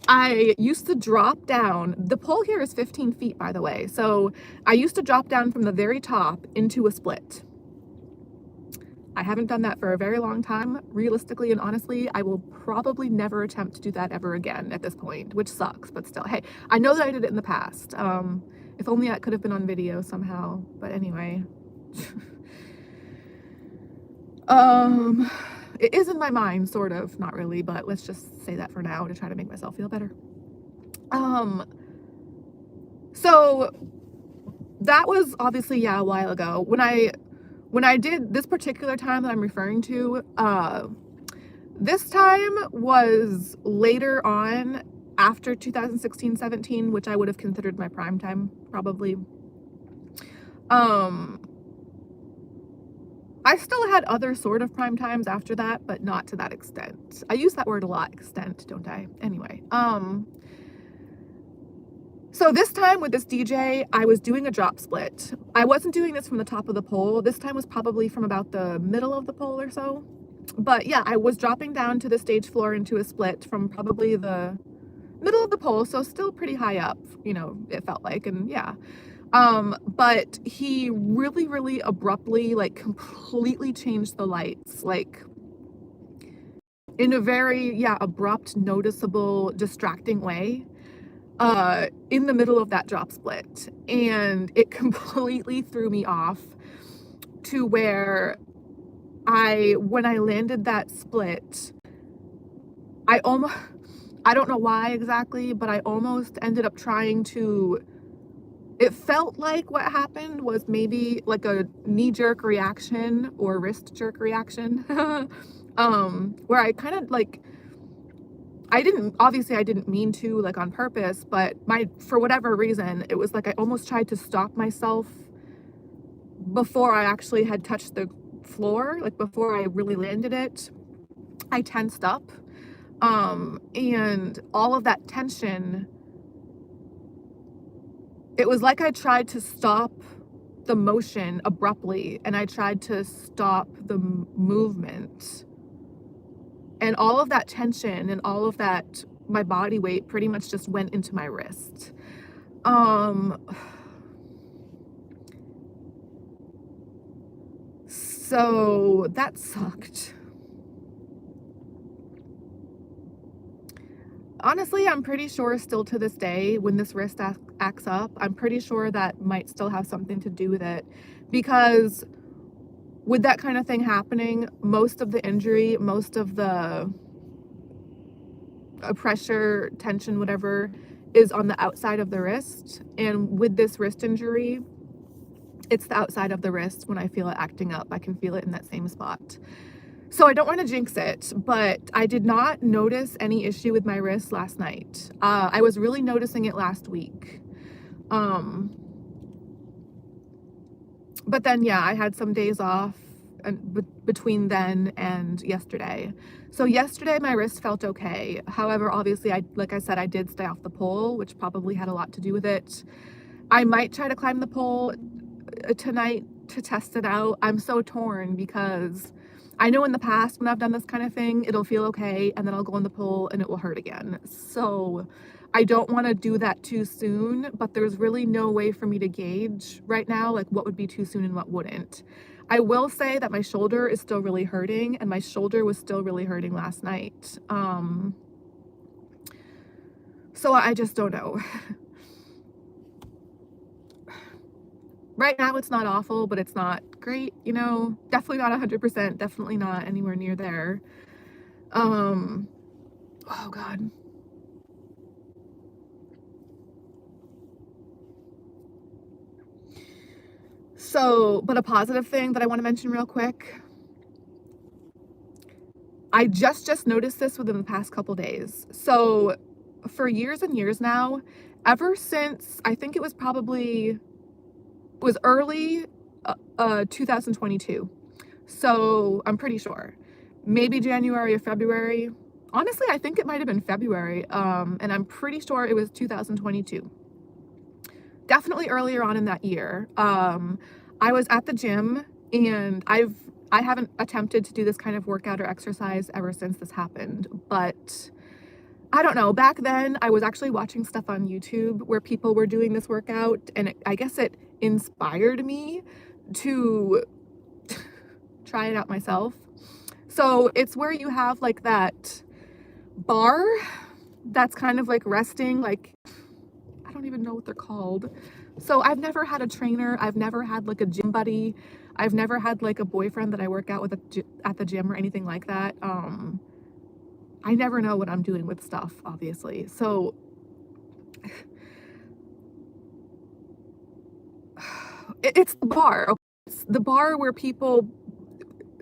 I used to drop down. The pole here is 15 feet, by the way. So I used to drop down from the very top into a split. I haven't done that for a very long time. Realistically and honestly, I will probably never attempt to do that ever again at this point, which sucks, but still, hey, I know that I did it in the past. If only that could have been on video somehow, but anyway. It is in my mind, sort of, not really, but let's just say that for now to try to make myself feel better. So that was obviously, yeah, a while ago. When I did this particular time that I'm referring to, this time was later on after 2016-17, which I would have considered my prime time, probably. I still had other sort of prime times after that, but not to that extent. I use that word a lot, extent, don't I? Anyway, so this time with this DJ, I was doing a drop split. I wasn't doing this from the top of the pole. This time was probably from about the middle of the pole or so. But yeah, I was dropping down to the stage floor into a split from probably the middle of the pole, so still pretty high up, you know, it felt like, and yeah. But he really, really abruptly, like, completely changed the lights, like, in a very, yeah, abrupt, noticeable, distracting way, in the middle of that drop split. And it completely threw me off to where when I landed that split, I don't know why exactly, but I almost ended up trying to, it felt like what happened was maybe like a knee-jerk reaction or wrist jerk reaction, where I kind of like, I didn't mean to, like, on purpose, but for whatever reason, it was like I almost tried to stop myself before I actually had touched the floor, like before I really landed it. I tensed up. And all of that tension, it was like I tried to stop the motion abruptly, and I tried to stop the movement. And all of that tension and all of that, my body weight pretty much just went into my wrist. Um, so that sucked. Honestly, I'm pretty sure still to this day, when this wrist acts up, I'm pretty sure that might still have something to do with it, because with that kind of thing happening, most of the injury, most of the pressure, tension, whatever, is on the outside of the wrist. And with this wrist injury, it's the outside of the wrist. When I feel it acting up, I can feel it in that same spot. So I don't want to jinx it, but I did not notice any issue with my wrist last night. I was really noticing it last week. But then, yeah, I had some days off between then and yesterday. So yesterday my wrist felt okay. However, obviously, like I said, I did stay off the pole, which probably had a lot to do with it. I might try to climb the pole tonight to test it out. I'm so torn because I know in the past when I've done this kind of thing, it'll feel okay, and then I'll go on the pole and it will hurt again. So I don't want to do that too soon, but there's really no way for me to gauge right now, like what would be too soon and what wouldn't. I will say that my shoulder is still really hurting, and my shoulder was still really hurting last night. So I just don't know. Right now it's not awful, but it's not great, you know, definitely not 100%, definitely not anywhere near there. Oh God. So, but a positive thing that I want to mention real quick. I just noticed this within the past couple days. So for years and years now, ever since, I think it was early 2022. So I'm pretty sure. Maybe January or February. Honestly, I think it might have been February. And I'm pretty sure it was 2022. Definitely earlier on in that year. I was at the gym, and I haven't attempted to do this kind of workout or exercise ever since this happened, but I don't know. Back then, I was actually watching stuff on YouTube where people were doing this workout, and I guess it inspired me to try it out myself. So it's where you have like that bar that's kind of like resting, like, I don't even know what they're called. So I've never had a trainer. I've never had like a gym buddy. I've never had like a boyfriend that I work out with at the gym or anything like that. I never know what I'm doing with stuff, obviously. So it's the bar. Okay? It's the bar where people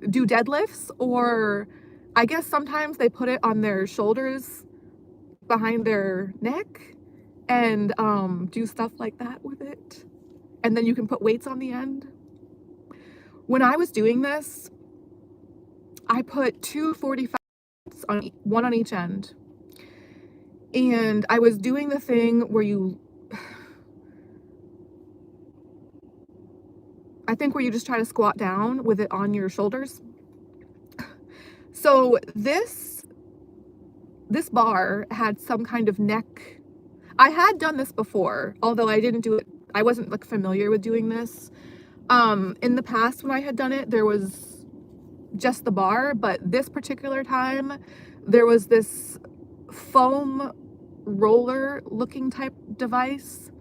do deadlifts, or I guess sometimes they put it on their shoulders behind their neck and do stuff like that with it. And then you can put weights on the end. When I was doing this, I put 245 on one on each end. And I was doing the thing where where you just try to squat down with it on your shoulders. So this bar had some kind of neck. I had done this before, although I didn't do it. I wasn't like familiar with doing this. In the past when I had done it, there was just the bar, but this particular time there was this foam roller looking type device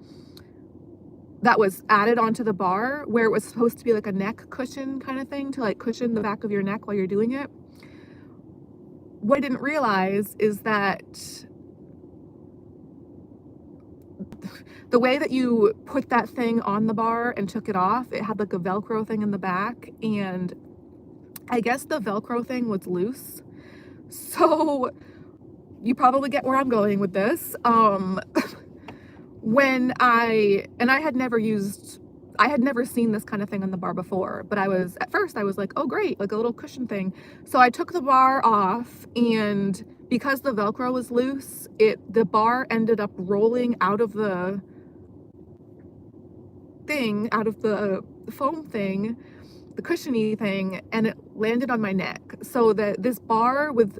that was added onto the bar, where it was supposed to be like a neck cushion kind of thing to like cushion the back of your neck while you're doing it. What I didn't realize is that the way that you put that thing on the bar and took it off, it had like a Velcro thing in the back, and I guess the Velcro thing was loose. So you probably get where I'm going with this. I had never seen this kind of thing on the bar before, but at first I was like, oh great, like a little cushion thing. So I took the bar off, and because the Velcro was loose, the bar ended up rolling out of the thing, out of the foam thing, the cushiony thing, and it landed on my neck. So that this bar with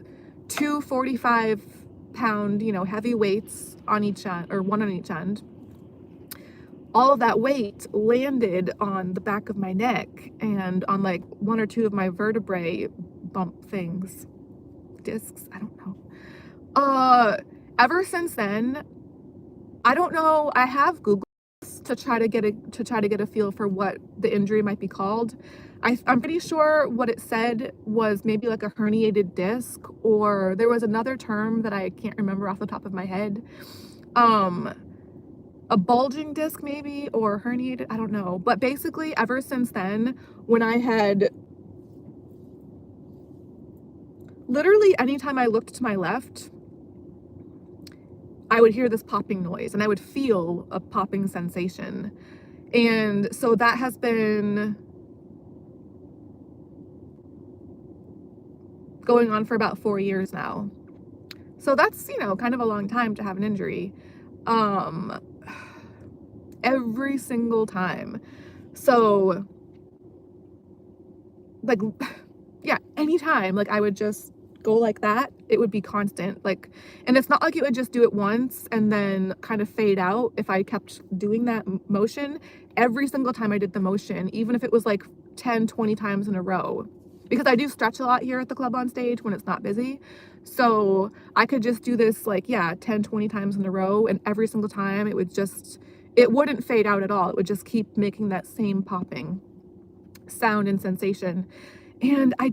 two 45-pound, you know, heavy weights on each end, or one on each end, all of that weight landed on the back of my neck and on like one or two of my vertebrae bump things, discs, I don't know. Ever since then, I don't know, I have Googled to try to get a feel for what the injury might be called. I'm pretty sure what it said was maybe like a herniated disc, or there was another term that I can't remember off the top of my head. A bulging disc maybe, or herniated, I don't know. But basically ever since then, when I had literally anytime I looked to my left, I would hear this popping noise and I would feel a popping sensation. And so that has been going on for about 4 years now. So that's, you know, kind of a long time to have an injury. Every single time. So like, yeah, anytime, like I would just go like that, it would be constant. Like, and it's not like it would just do it once and then kind of fade out if I kept doing that motion. Every single time I did the motion, even if it was like 10, 20 times in a row, because I do stretch a lot here at the club on stage when it's not busy. So I could just do this like, yeah, 10, 20 times in a row, and every single time it wouldn't fade out at all. It would just keep making that same popping sound and sensation. And I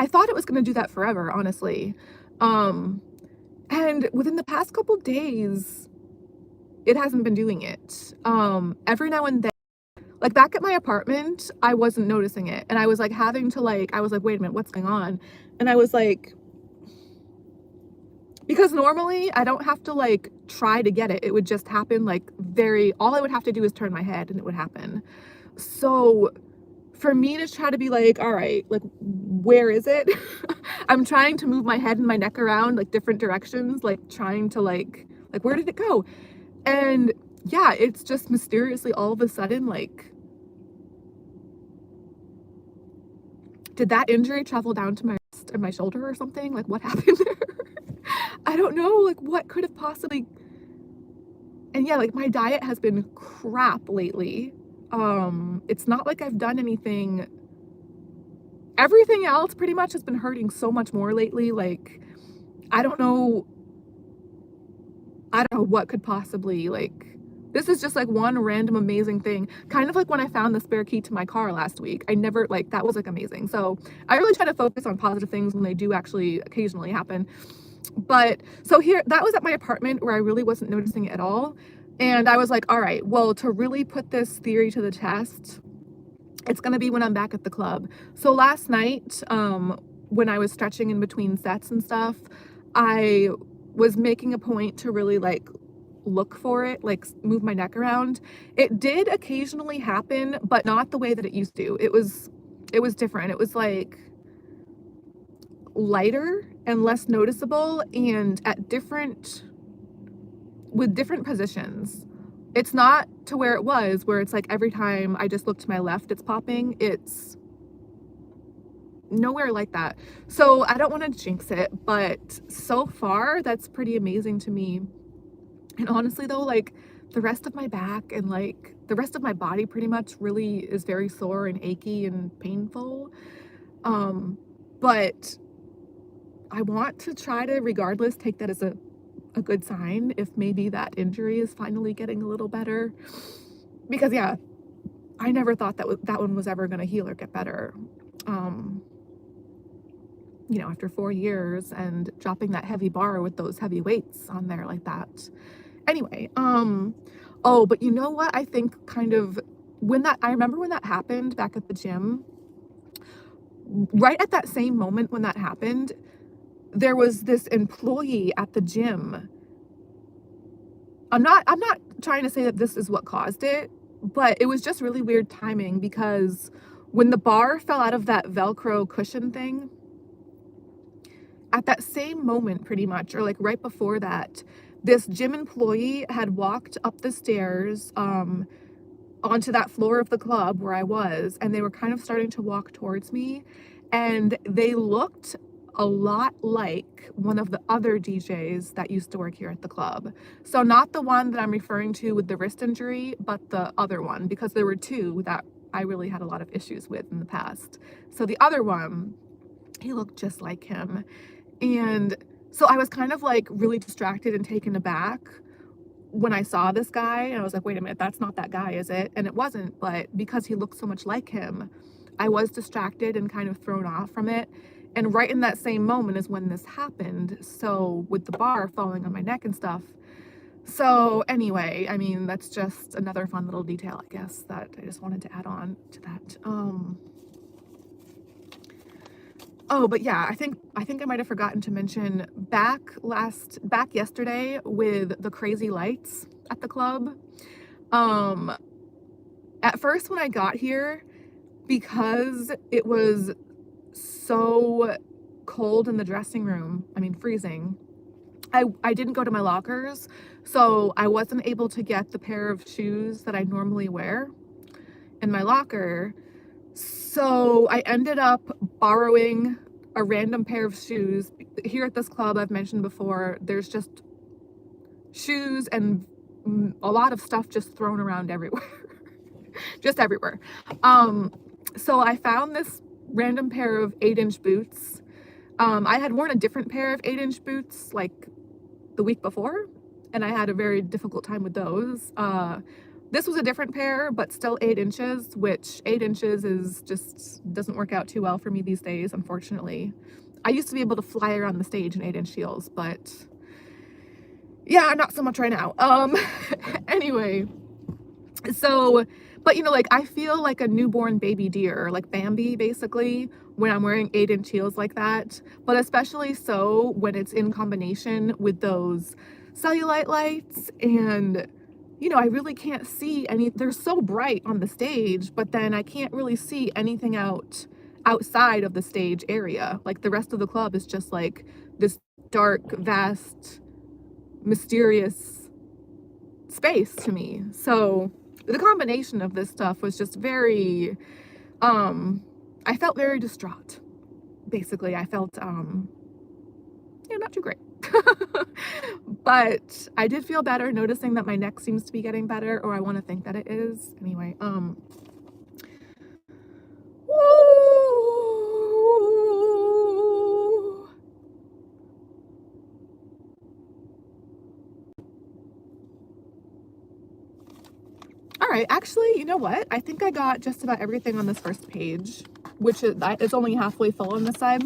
thought it was going to do that forever, honestly. And within the past couple days, it hasn't been doing it. Every now and then, like back at my apartment, I wasn't noticing it. And I was like having to I was like, wait a minute, what's going on? And I was like, because normally I don't have to like try to get it. It would just happen all I would have to do is turn my head and it would happen. So for me to try to be like, all right, like, where is it? I'm trying to move my head and my neck around like different directions, like trying to like, where did it go? And yeah, it's just mysteriously all of a sudden, like, did that injury travel down to my wrist and my shoulder or something? Like, what happened there? I don't know, like, what could have possibly... And yeah, like, my diet has been crap lately. It's not like I've done anything. Everything else pretty much has been hurting so much more lately. Like, I don't know what could possibly, like, this is just like one random amazing thing. Kind of like when I found the spare key to my car last week. That was like amazing. So I really try to focus on positive things when they do actually occasionally happen. But so here, that was at my apartment where I really wasn't noticing it at all. And I was like, all right, well, to really put this theory to the test, it's gonna be when I'm back at the club. So last night, when I was stretching in between sets and stuff, I was making a point to really like look for it, like move my neck around. It did occasionally happen, but not the way that it used to. It was different. It was like lighter and less noticeable, and with different positions. It's not to where it was, where it's like every time I just look to my left, it's popping. It's nowhere like that. So I don't want to jinx it, but so far that's pretty amazing to me. And honestly though, like the rest of my back and like the rest of my body pretty much really is very sore and achy and painful. But I want to try to regardless take that as a good sign if maybe that injury is finally getting a little better, because yeah, I never thought that one was ever going to heal or get better. You know, after 4 years and dropping that heavy bar with those heavy weights on there like that. Anyway, oh, but you know what? I think kind of I remember when that happened back at the gym, right at that same moment when that happened, there was this employee at the gym. I'm not trying to say that this is what caused it, but it was just really weird timing, because when the bar fell out of that Velcro cushion thing, at that same moment, pretty much, or like right before that, this gym employee had walked up the stairs onto that floor of the club where I was, and they were kind of starting to walk towards me, and they looked a lot like one of the other DJs that used to work here at the club. So not the one that I'm referring to with the wrist injury, but the other one, because there were two that I really had a lot of issues with in the past. So the other one, he looked just like him. And so I was kind of like really distracted and taken aback when I saw this guy, and I was like, wait a minute, that's not that guy, is it? And it wasn't, but because he looked so much like him, I was distracted and kind of thrown off from it. And right in that same moment is when this happened. So with the bar falling on my neck and stuff. So anyway, I mean, that's just another fun little detail, I guess, that I just wanted to add on to that. Oh, but yeah, I think I might have forgotten to mention back yesterday with the crazy lights at the club. At first when I got here, because it was so cold in the dressing room, I mean freezing, I didn't go to my lockers, so I wasn't able to get the pair of shoes that I normally wear in my locker. So I ended up borrowing a random pair of shoes. Here at this club, I've mentioned before, there's just shoes and a lot of stuff just thrown around everywhere. Just everywhere. So I found this random pair of 8-inch boots. I had worn a different pair of 8-inch boots like the week before, and I had a very difficult time with those. This was a different pair, but still 8 inches, which 8 inches is just doesn't work out too well for me these days, unfortunately. I used to be able to fly around the stage in 8-inch heels, but yeah, not so much right now. Anyway, so, but you know, like I feel like a newborn baby deer, like Bambi, basically, when I'm wearing 8-inch heels like that, but especially so when it's in combination with those cellulite lights. And you know, I really can't see any, they're so bright on the stage, but then I can't really see anything outside of the stage area. Like the rest of the club is just like this dark, vast, mysterious space to me. So the combination of this stuff was just very, I felt very distraught. Basically, I felt, yeah, not too great. But I did feel better noticing that my neck seems to be getting better, or I want to think that it is. Anyway, woo! All right, actually, you know what? I think I got just about everything on this first page, which is, it's only halfway full on this side.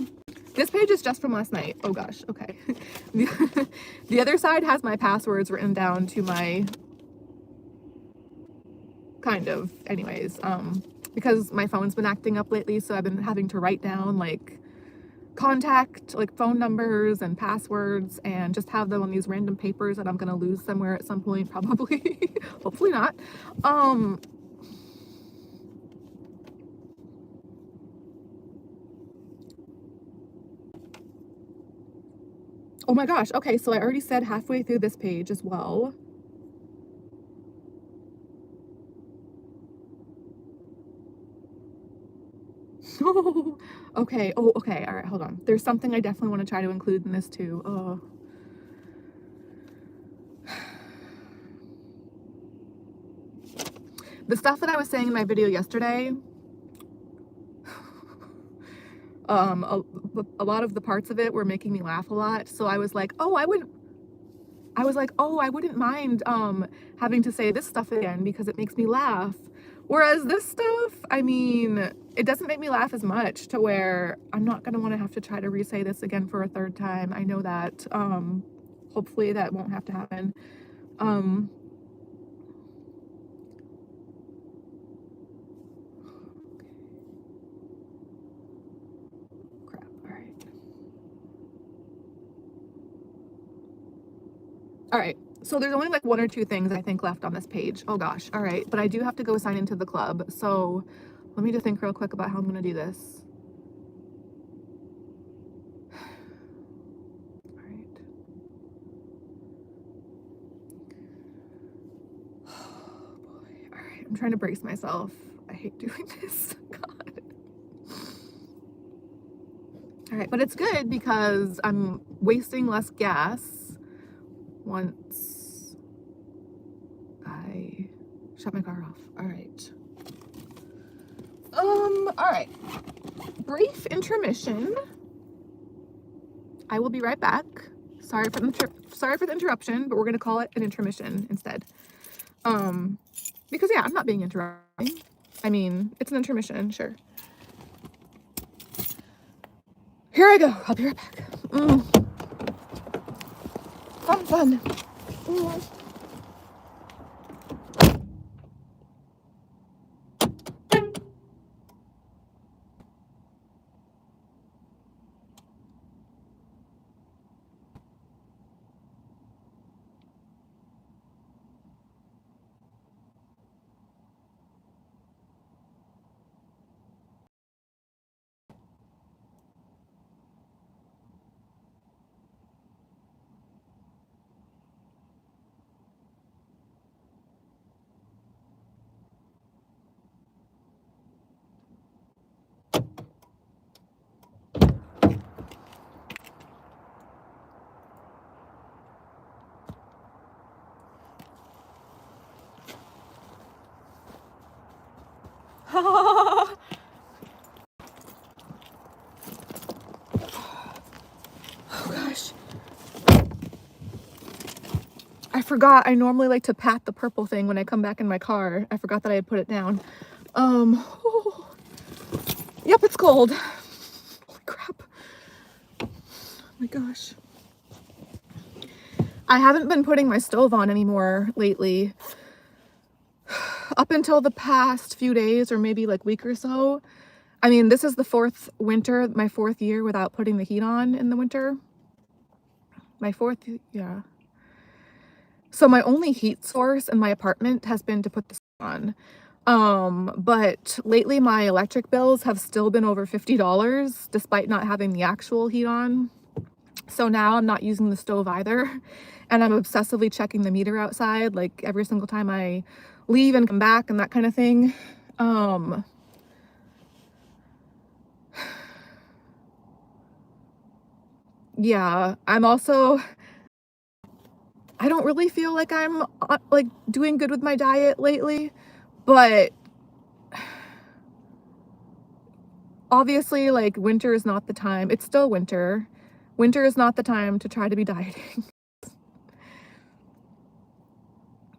This page is just from last night. Oh gosh, okay. The other side has my passwords written down to my, kind of, anyways, because my phone's been acting up lately, so I've been having to write down like contact, like phone numbers and passwords, and just have them on these random papers that I'm gonna lose somewhere at some point, probably. Hopefully not. Oh my gosh, okay, so I already said halfway through this page as well. Okay, oh, okay, all right, hold on. There's something I definitely want to try to include in this too. Oh. The stuff that I was saying in my video yesterday, a lot of the parts of it were making me laugh a lot. So I was like, oh, I wouldn't mind having to say this stuff again because it makes me laugh. Whereas this stuff, I mean, it doesn't make me laugh as much, to where I'm not gonna want to have to try to re-say this again for a third time. I know that. Hopefully that won't have to happen. Crap, all right. All right, so there's only like 1 or 2 things I think left on this page. Oh gosh, all right, but I do have to go sign into the club. So let me just think real quick about how I'm gonna do this. I'm trying to brace myself. I hate doing this. God. All right, but it's good because I'm wasting less gas once I shut my car off. All right. All right. Brief intermission. I will be right back. Sorry for the interruption, but we're gonna call it an intermission instead. Because yeah, I'm not being interrupted. I mean, it's an intermission, sure. Here I go. I'll be right back. Fun. Oh gosh. I forgot. I normally like to pat the purple thing when I come back in my car. I forgot that I had put it down. Oh. Yep, it's cold. Holy crap. Oh my gosh. I haven't been putting my stove on anymore lately. Up until the past few days, or maybe like week or so. I mean, this is the my fourth year without putting the heat on in the winter. Yeah. So my only heat source in my apartment has been to put the stove on. But lately my electric bills have still been over $50 despite not having the actual heat on. So now I'm not using the stove either. And I'm obsessively checking the meter outside, like every single time I leave and come back and that kind of thing. Yeah, I'm also, I don't really feel like I'm like doing good with my diet lately, but obviously like winter is not the time. It's still winter. Winter is not the time to try to be dieting.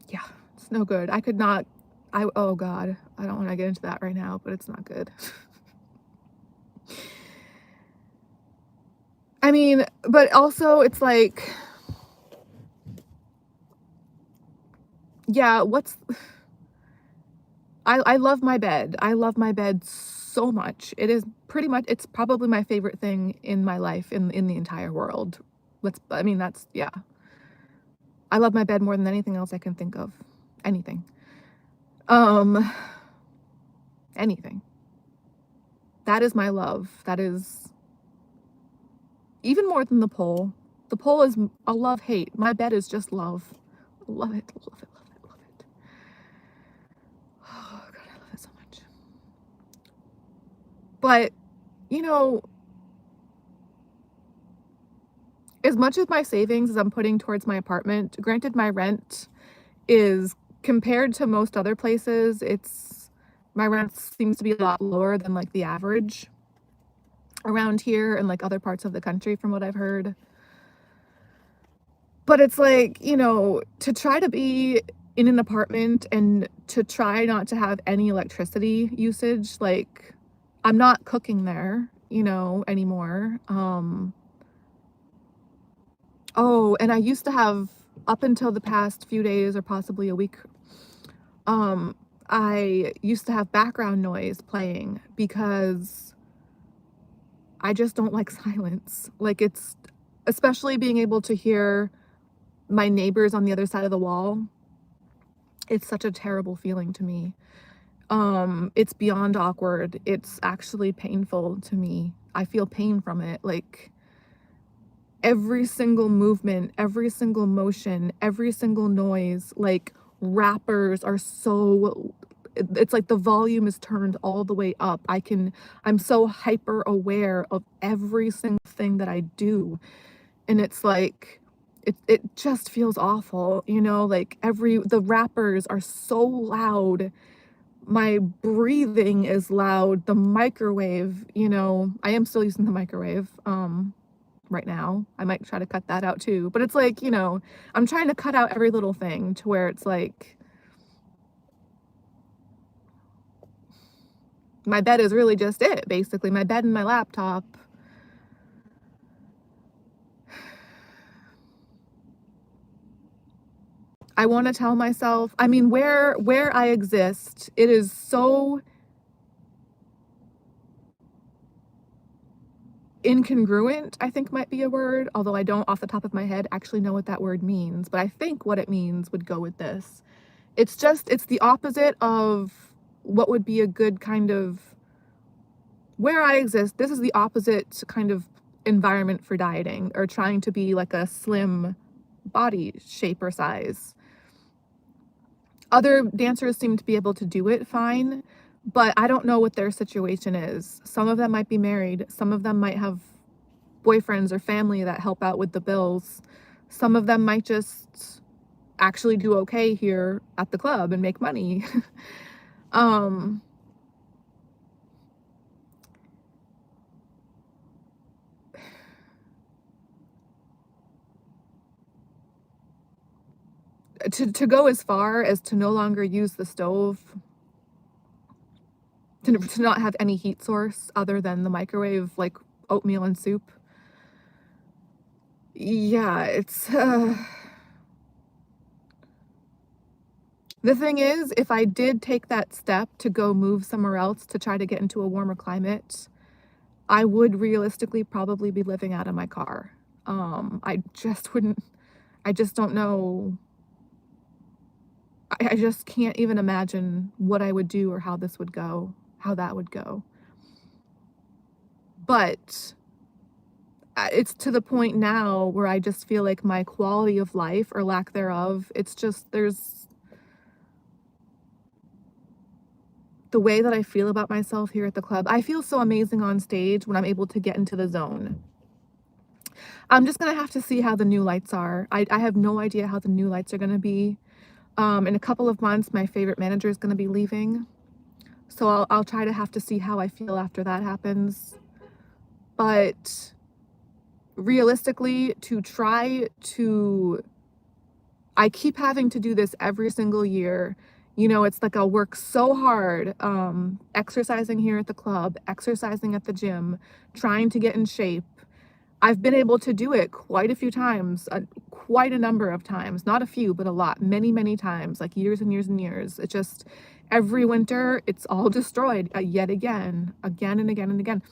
Yeah, it's no good. Oh God, I don't want to get into that right now, but it's not good. I mean, but also it's like, yeah, I love my bed. I love my bed so much. It's probably my favorite thing in my life in the entire world. Yeah. I love my bed more than anything else I can think of. Anything. Anything. That is my love. That is even more than the pole. The pole is a love-hate. My bed is just love. Love it, love it, love it, love it. Oh God, I love it so much. But, you know, as much of my savings as I'm putting towards my apartment, granted my rent is, compared to most other places, my rent seems to be a lot lower than like the average around here and like other parts of the country from what I've heard. But it's like, you know, to try to be in an apartment and to try not to have any electricity usage, like I'm not cooking there, you know, anymore. Oh, and I used to have, up until the past few days or possibly a week, I used to have background noise playing because I just don't like silence. Like it's, especially being able to hear my neighbors on the other side of the wall. It's such a terrible feeling to me. It's beyond awkward. It's actually painful to me. I feel pain from it. Like every single movement, every single motion, every single noise, like rappers are so it's like the volume is turned all the way up. I'm so hyper aware of every single thing that I do. And it's like, it just feels awful, you know, like the rappers are so loud. My breathing is loud. The microwave, you know, I am still using the microwave, right now. I might try to cut that out too. But it's like, you know, I'm trying to cut out every little thing to where it's like, my bed is really just it, basically. My bed and my laptop. I want to tell myself, I mean, where I exist, it is so incongruent, I think might be a word, although I don't off the top of my head actually know what that word means, but I think what it means would go with this. It's the opposite of what would be a good kind of, where I exist, this is the opposite kind of environment for dieting or trying to be like a slim body shape or size. Other dancers seem to be able to do it fine, but I don't know what their situation is. Some of them might be married, some of them might have boyfriends or family that help out with the bills. Some of them might just actually do okay here at the club and make money. um to go as far as to no longer use the stove, to not have any heat source other than the microwave, like oatmeal and soup. Yeah, it's the thing is, if I did take that step to go move somewhere else to try to get into a warmer climate, I would realistically probably be living out of my car. I just wouldn't, I just don't know. I just can't even imagine what I would do or how this would go, how that would go. But it's to the point now where I just feel like my quality of life or lack thereof, it's just, there's the way that I feel about myself here at the club. I feel so amazing on stage when I'm able to get into the zone. I'm just gonna have to see how the new lights are. I have no idea how the new lights are gonna be. In a couple of months, my favorite manager is gonna be leaving. So I'll try to have to see how I feel after that happens. But realistically, I keep having to do this every single year. You know, it's like I'll work so hard, exercising here at the club, exercising at the gym, trying to get in shape. I've been able to do it quite a few times, quite a number of times, not a few, but a lot, many, many times, like years and years and years. It just, every winter, it's all destroyed yet again and again and again.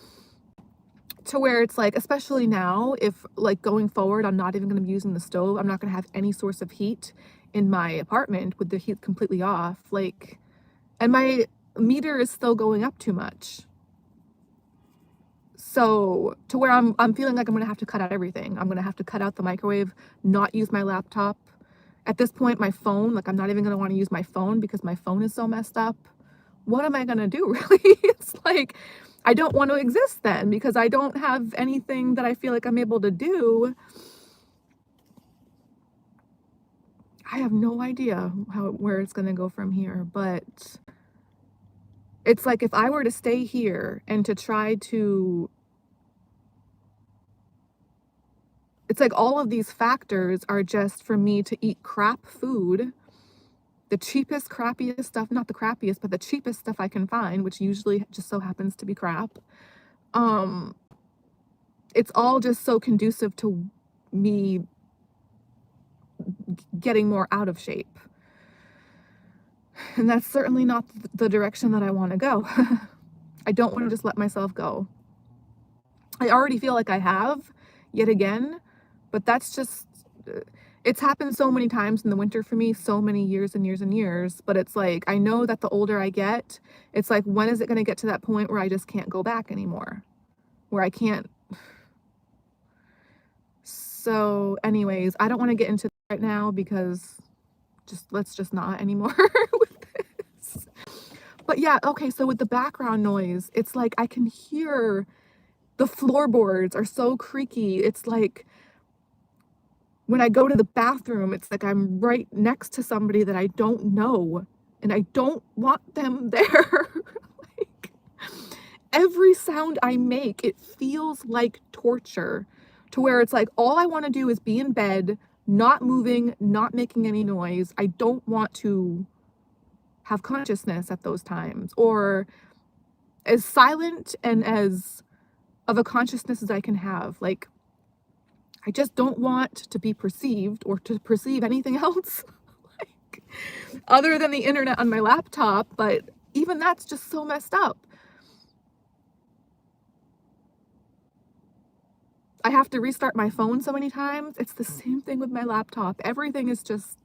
To where it's like, especially now, if like going forward, I'm not even going to be using the stove. I'm not going to have any source of heat in my apartment with the heat completely off. Like, and my meter is still going up too much. So to where I'm feeling like I'm gonna have to cut out everything. I'm gonna have to cut out the microwave, not use my laptop. At this point, my phone, like I'm not even gonna want to use my phone because my phone is so messed up. What am I gonna do, really? It's like I don't want to exist then because I don't have anything that I feel like I'm able to do. I have no idea where it's gonna go from here, but it's like if I were to stay here and to try to, it's like all of these factors are just for me to eat crap food, the cheapest, crappiest stuff, not the crappiest, but the cheapest stuff I can find, which usually just so happens to be crap. Um, it's all just so conducive to me getting more out of shape. And that's certainly not the direction that I want to go. I don't want to just let myself go. I already feel like I have, yet again, but that's just, it's happened so many times in the winter for me, so many years and years and years, but it's like, I know that the older I get, it's like, when is it going to get to that point where I just can't go back anymore? Where I can't. So anyways, I don't want to get into that right now because let's just not anymore with this. But yeah, okay, so with the background noise, it's like I can hear the floorboards are so creaky. It's like when I go to the bathroom, it's like I'm right next to somebody that I don't know and I don't want them there. Like, every sound I make, it feels like torture, to where it's like all I want to do is be in bed, not moving, not making any noise. I don't want to have consciousness at those times, or as silent and as of a consciousness as I can have. Like, I just don't want to be perceived or to perceive anything else like, other than the internet on my laptop, but even that's just so messed up. I have to restart my phone so many times. It's the same thing with my laptop. Everything is just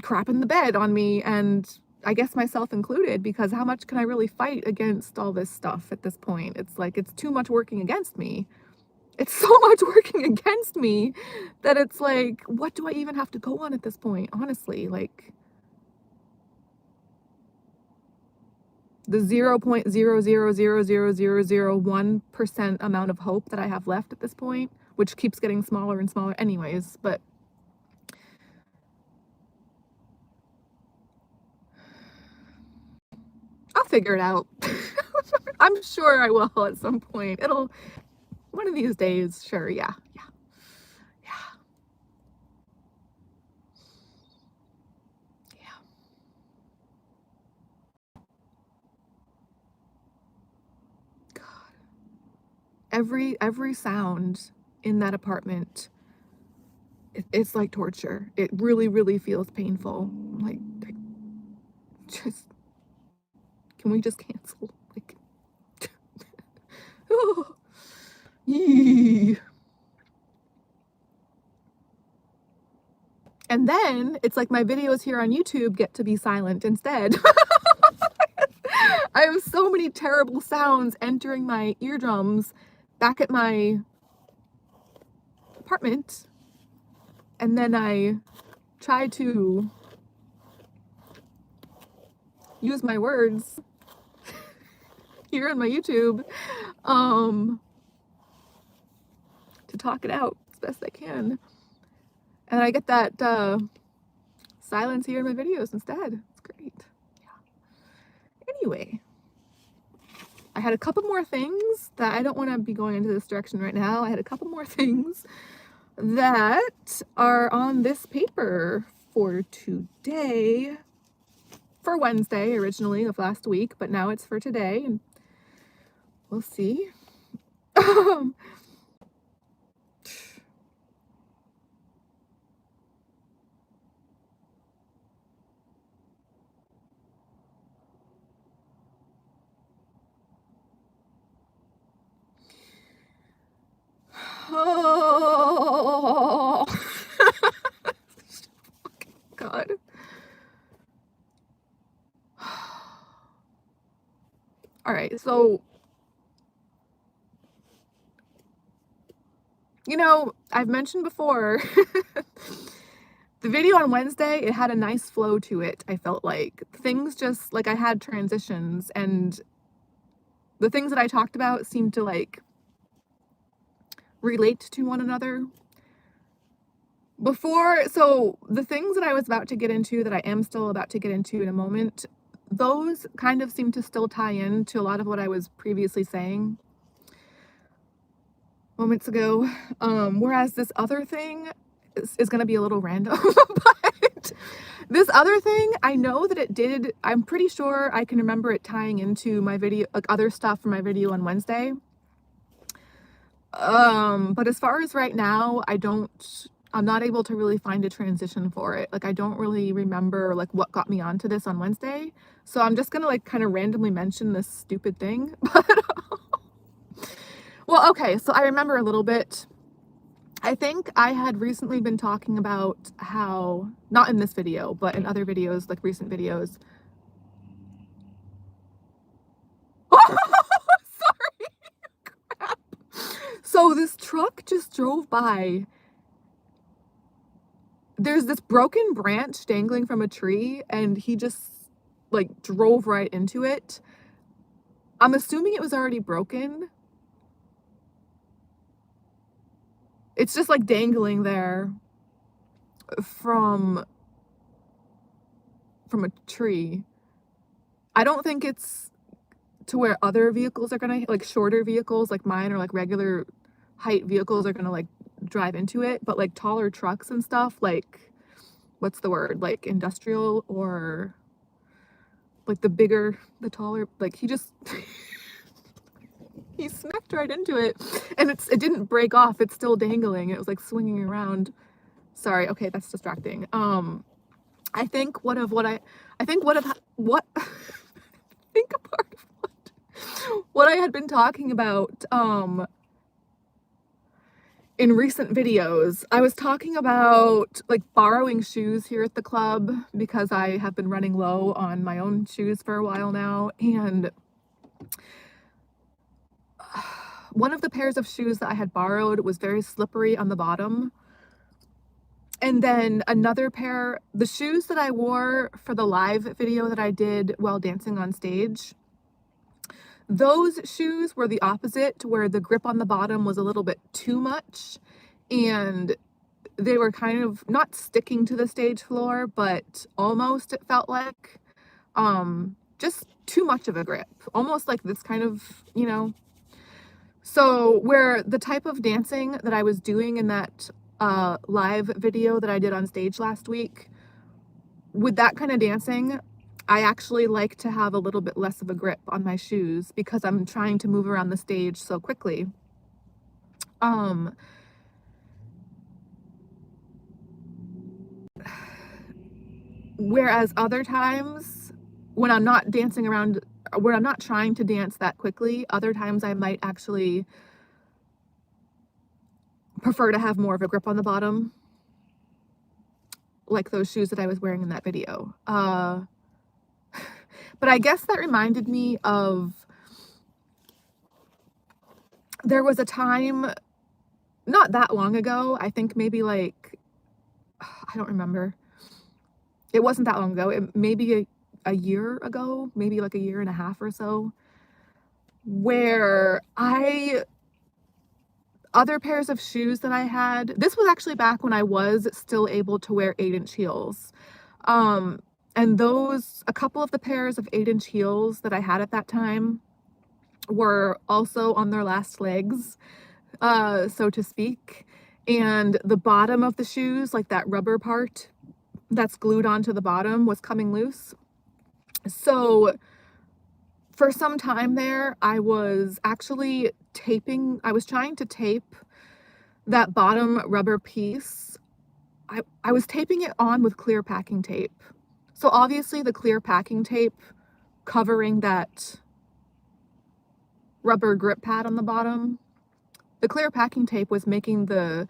crap in the bed on me, and I guess myself included, because how much can I really fight against all this stuff at this point? It's like it's too much working against me. It's so much working against me that it's like, what do I even have to go on at this point? Honestly, like the 0.0000001% amount of hope that I have left at this point, which keeps getting smaller and smaller anyways, but I'll figure it out. I'm sure I will at some point. It'll, one of these days, sure, yeah. God. Every sound in that apartment, it's like torture. It really, really feels painful. Like, just, can we just cancel? Like, oh, yee. And then it's like my videos here on YouTube get to be silent instead. I have so many terrible sounds entering my eardrums back at my apartment, and then I try to use my words here on my YouTube to talk it out as best I can, and I get that silence here in my videos instead. It's great. Yeah. Anyway, I had a couple more things that I don't want to be going into this direction right now. I had a couple more things that are on this paper for today, for Wednesday originally of last week, but now it's for today, and we'll see. Oh, God. All right, so, you know, I've mentioned before, the video on Wednesday, it had a nice flow to it, I felt like. Things just, like, I had transitions, and the things that I talked about seemed to, like, relate to one another. So the things that I was about to get into, that I am still about to get into in a moment, those kind of seem to still tie in to a lot of what I was previously saying moments ago. Whereas this other thing is going to be a little random, but this other thing, I know that it did, I'm pretty sure I can remember it tying into my video, like other stuff from my video on Wednesday. But as far as right now, I'm not able to really find a transition for it. Like, I don't really remember, like, what got me onto this on Wednesday. So I'm just gonna, like, kind of randomly mention this stupid thing. But, well, okay, so I remember a little bit. I think I had recently been talking about how, not in this video, but in other videos, like recent videos. Sorry. Crap. So this truck just drove by. There's this broken branch dangling from a tree, and he just like drove right into it. I'm assuming it was already broken. It's just like dangling there from a tree. I don't think it's to where other vehicles are gonna, like shorter vehicles like mine or like regular height vehicles are gonna like drive into it, but like taller trucks and stuff, like what's the word, like industrial or like the taller, like he just he smacked right into it, and it didn't break off. It's still dangling. It was like swinging around. Sorry. Okay, that's distracting. I think what of I think what think a part of what I had been talking about in recent videos. I was talking about like borrowing shoes here at the club because I have been running low on my own shoes for a while now, and one of the pairs of shoes that I had borrowed was very slippery on the bottom. And then another pair, the shoes that I wore for the live video that I did while dancing on stage, those shoes were the opposite, where the grip on the bottom was a little bit too much, and they were kind of not sticking to the stage floor, but almost, it felt like, just too much of a grip, almost like this kind of, so where the type of dancing that I was doing in that live video that I did on stage last week, with that kind of dancing, I actually like to have a little bit less of a grip on my shoes because I'm trying to move around the stage so quickly. Whereas other times when I'm not dancing around, where I'm not trying to dance that quickly, other times I might actually prefer to have more of a grip on the bottom, like those shoes that I was wearing in that video. But I guess that reminded me of, there was a time not that long ago, I think maybe like, I don't remember. It wasn't that long ago. It maybe a year ago, maybe like a year and a half or so, where other pairs of shoes that I had, this was actually back when I was still able to wear 8-inch heels. And a couple of the pairs of 8-inch heels that I had at that time were also on their last legs, so to speak. And the bottom of the shoes, like that rubber part that's glued onto the bottom, was coming loose. So for some time there, I was actually I was trying to tape that bottom rubber piece. I was taping it on with clear packing tape. So obviously the clear packing tape covering that rubber grip pad on the bottom, the clear packing tape was making the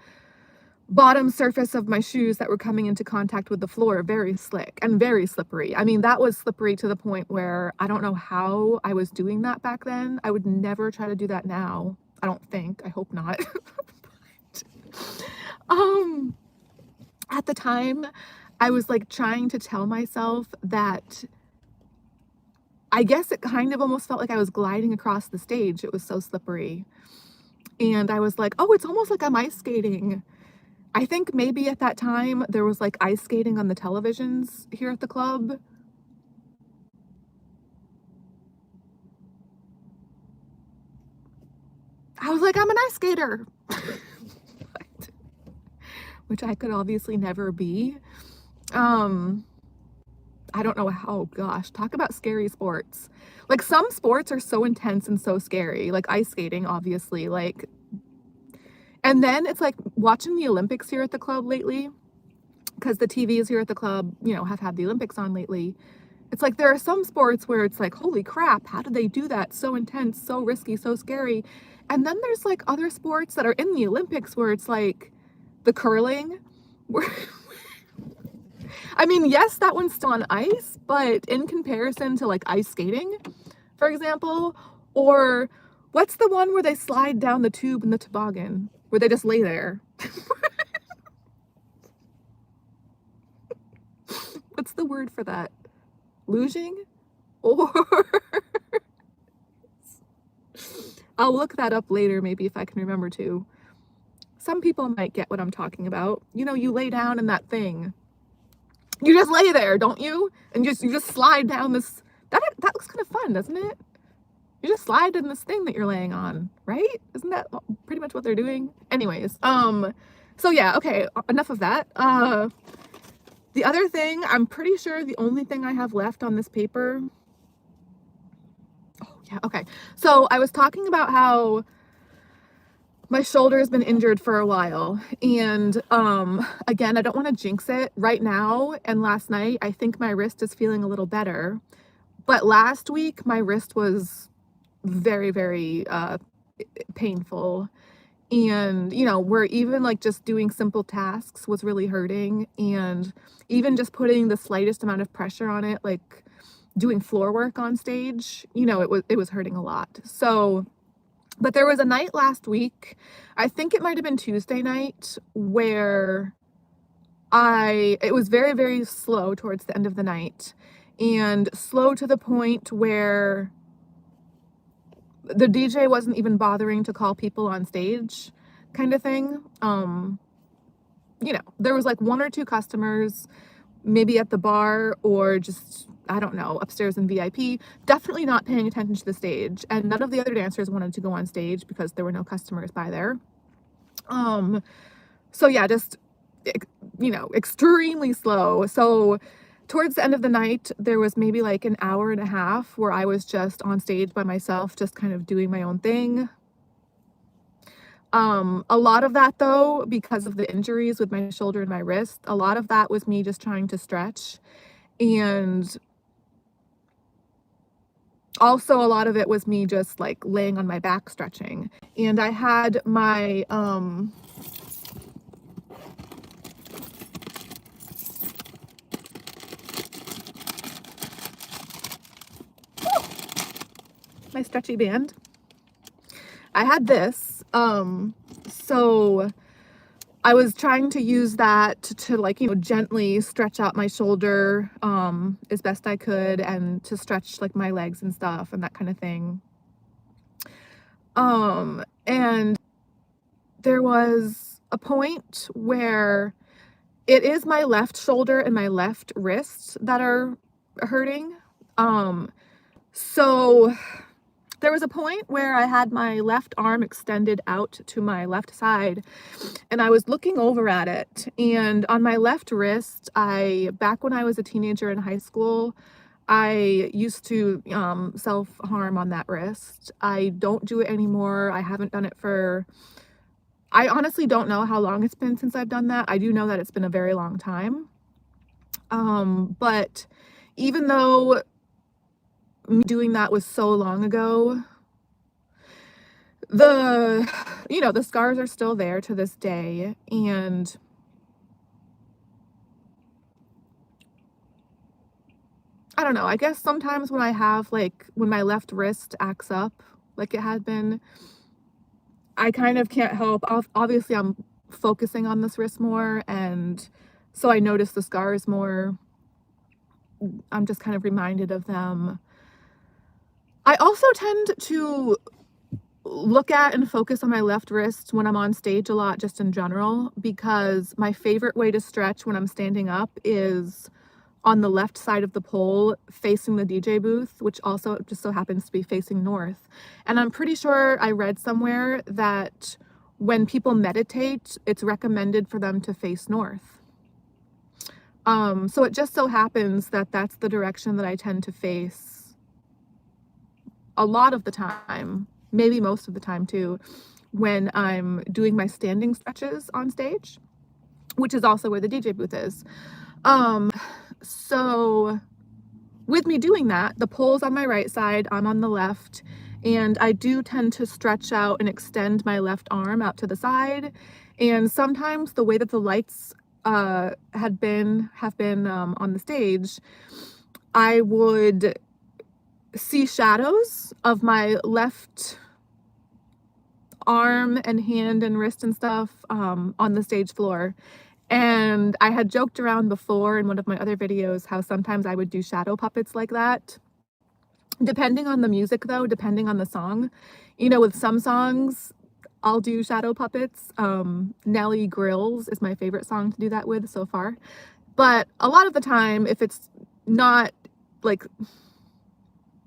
bottom surface of my shoes that were coming into contact with the floor very slick and very slippery. I mean, that was slippery to the point where I don't know how I was doing that back then. I would never try to do that now. I don't think. I hope not. But, at the time, I was like trying to tell myself that, I guess it kind of almost felt like I was gliding across the stage. It was so slippery. And I was like, oh, it's almost like I'm ice skating. I think maybe at that time there was like ice skating on the televisions here at the club. I was like, I'm an ice skater. Which I could obviously never be. I don't know how, oh gosh, talk about scary sports. Like some sports are so intense and so scary, like ice skating, obviously, like, and then it's like watching the Olympics here at the club lately, because the TVs here at the club, have had the Olympics on lately. It's like there are some sports where it's like, holy crap, how did they do that? So intense, so risky, so scary. And then there's like other sports that are in the Olympics where it's like the curling, where I mean, yes, that one's still on ice, but in comparison to like ice skating, for example, or what's the one where they slide down the tube in the toboggan, where they just lay there? What's the word for that? Luging? Or I'll look that up later, maybe if I can remember to. Some people might get what I'm talking about. You know, you lay down in that thing. You just lay there, don't you? And you just slide down this. That looks kind of fun, doesn't it? You just slide in this thing that you're laying on, right? Isn't that pretty much what they're doing? Anyways, so yeah, okay, enough of that. The other thing, I'm pretty sure the only thing I have left on this paper. Oh yeah, okay. So I was talking about how my shoulder has been injured for a while, and again, I don't want to jinx it right now, and last night I think my wrist is feeling a little better, but last week my wrist was very, very painful, and you know, where even like just doing simple tasks was really hurting, and even just putting the slightest amount of pressure on it, like doing floor work on stage, you know, it was hurting a lot. So but there was a night last week, I think it might have been Tuesday night, where it was very, very slow towards the end of the night, and slow to the point where the DJ wasn't even bothering to call people on stage, kind of thing. You know, there was like one or two customers, maybe at the bar or just, I don't know, upstairs in VIP, definitely not paying attention to the stage. And none of the other dancers wanted to go on stage because there were no customers by there. So yeah, just, you know, extremely slow. So towards the end of the night, there was maybe like an hour and a half where I was just on stage by myself, just kind of doing my own thing. A lot of that though, because of the injuries with my shoulder and my wrist, a lot of that was me just trying to stretch. And also a lot of it was me just like laying on my back stretching. And I had my, my stretchy band. I had this, so I was trying to use that to like, you know, gently stretch out my shoulder, as best I could, and to stretch like my legs and stuff and that kind of thing. And there was a point where it is my left shoulder and my left wrist that are hurting. So there was a point where I had my left arm extended out to my left side, and I was looking over at it, and on my left wrist, back when I was a teenager in high school, I used to self-harm on that wrist. I don't do it anymore. I haven't done it I honestly don't know how long it's been since I've done that. I do know that it's been a very long time. But even though me doing that was so long ago, you know, the scars are still there to this day. And I don't know, I guess sometimes when I have like, when my left wrist acts up like it had been, I kind of can't help. Obviously, I'm focusing on this wrist more, and so I notice the scars more. I'm just kind of reminded of them. I also tend to look at and focus on my left wrist when I'm on stage a lot, just in general, because my favorite way to stretch when I'm standing up is on the left side of the pole facing the DJ booth, which also just so happens to be facing north. And I'm pretty sure I read somewhere that when people meditate, it's recommended for them to face north. So it just so happens that that's the direction that I tend to face a lot of the time, maybe most of the time too, when I'm doing my standing stretches on stage, which is also where the DJ booth is. So with me doing that, the pole's on my right side, I'm on the left, and I do tend to stretch out and extend my left arm out to the side. And sometimes the way that the lights have been on the stage, I would see shadows of my left arm and hand and wrist and stuff on the stage floor. And I had joked around before in one of my other videos how sometimes I would do shadow puppets like that. Depending on the music though, depending on the song. You know, with some songs, I'll do shadow puppets. Nelly Grills is my favorite song to do that with so far. But a lot of the time, if it's not like,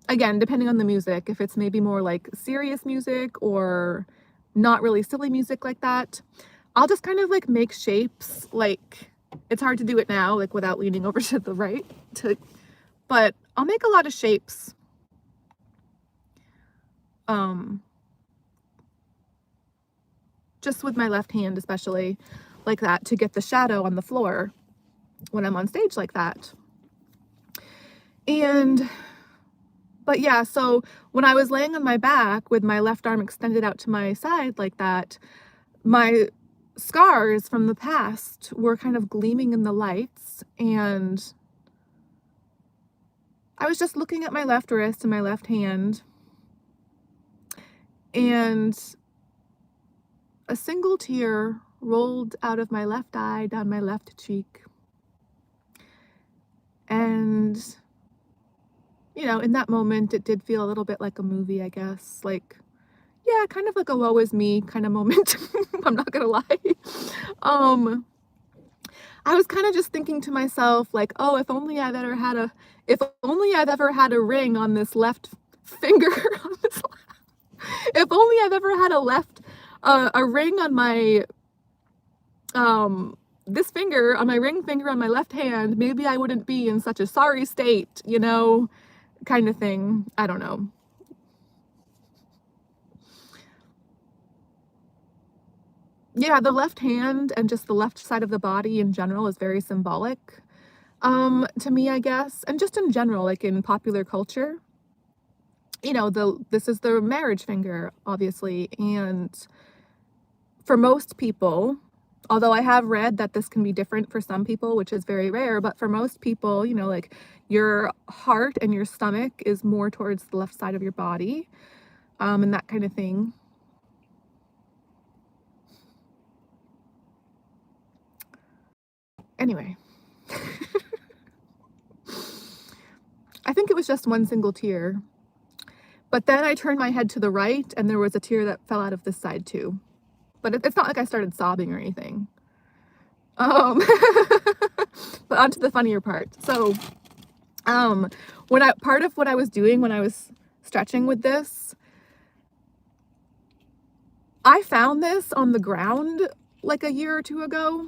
again, depending on the music, if it's maybe more like serious music or not really silly music like that, I'll just kind of like make shapes. Like, it's hard to do it now, like without leaning over to the right, but I'll make a lot of shapes. Just with my left hand, especially like that, to get the shadow on the floor when I'm on stage like that. But yeah, so when I was laying on my back with my left arm extended out to my side like that, my scars from the past were kind of gleaming in the lights, and I was just looking at my left wrist and my left hand, and a single tear rolled out of my left eye down my left cheek. And, you know, in that moment, it did feel a little bit like a movie, I guess. Like, yeah, kind of like a woe is me kind of moment. I'm not gonna lie. I was kind of just thinking to myself, like, oh, if only I've ever had a ring on this left finger. If only I've ever had a ring on my this finger, on my ring finger on my left hand, maybe I wouldn't be in such a sorry state, you know, kind of thing. I don't know. Yeah, the left hand and just the left side of the body in general is very symbolic, to me, I guess, and just in general, like in popular culture. You know, this is the marriage finger, obviously, and for most people, although I have read that this can be different for some people, which is very rare, but for most people, you know, like your heart and your stomach is more towards the left side of your body, and that kind of thing. Anyway, I think it was just one single tear. But then I turned my head to the right and there was a tear that fell out of this side too. But it's not like I started sobbing or anything. But onto the funnier part. So, part of what I was doing when I was stretching with this, I found this on the ground like a year or two ago,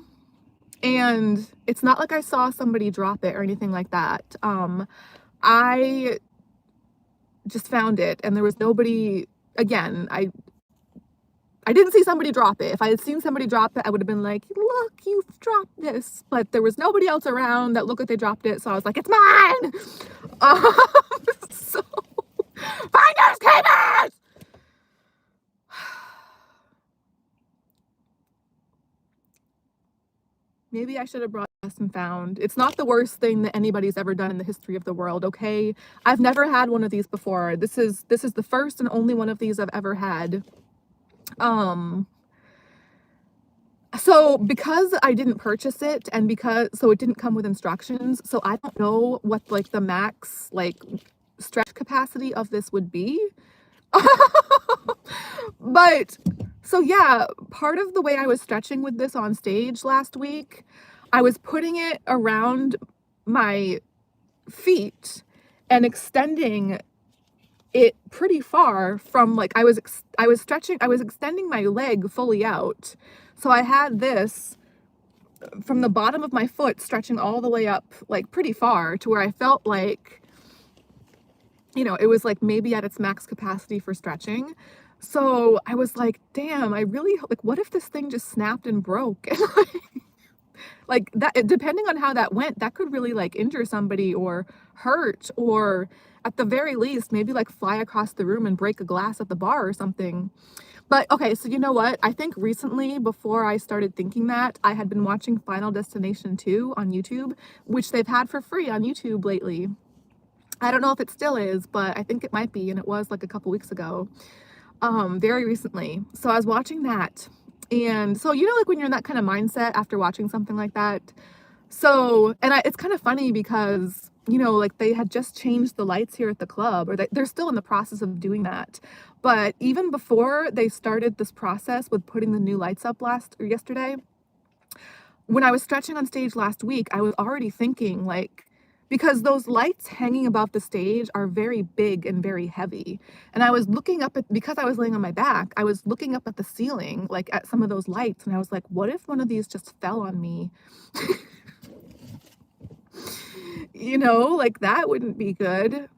and it's not like I saw somebody drop it or anything like that. I just found it, and there was nobody. Again, I didn't see somebody drop it. If I had seen somebody drop it, I would have been like, look, you've dropped this. But there was nobody else around that looked like they dropped it, so I was like, it's mine! So, finders keepers! Maybe I should have brought Lost and Found. It's not the worst thing that anybody's ever done in the history of the world, okay? I've never had one of these before. This is the first and only one of these I've ever had. So because I didn't purchase it and so it didn't come with instructions, so I don't know what like the max like stretch capacity of this would be. But so yeah, part of the way I was stretching with this on stage last week, I was putting it around my feet and extending it pretty far from like I was extending my leg fully out. So I had this from the bottom of my foot stretching all the way up like pretty far to where I felt like, you know, it was like maybe at its max capacity for stretching. So I was like, damn, I really like, what if this thing just snapped and broke? And like that, depending on how that went, that could really like injure somebody or hurt, or at the very least, maybe like fly across the room and break a glass at the bar or something. But okay, so you know what? I think recently, before I started thinking that, I had been watching Final Destination 2 on YouTube, which they've had for free on YouTube lately. I don't know if it still is, but I think it might be, and it was like a couple weeks ago, very recently. So I was watching that, And so, you know, like when you're in that kind of mindset after watching something like that. So, and it's kind of funny because, you know, like they had just changed the lights here at the club, or they're still in the process of doing that. But even before they started this process with putting the new lights up last or yesterday, when I was stretching on stage last week, I was already thinking like, because those lights hanging above the stage are very big and very heavy. And I was looking up at, because I was laying on my back, I was looking up at the ceiling, like at some of those lights, and I was like, what if one of these just fell on me? You know, like that wouldn't be good.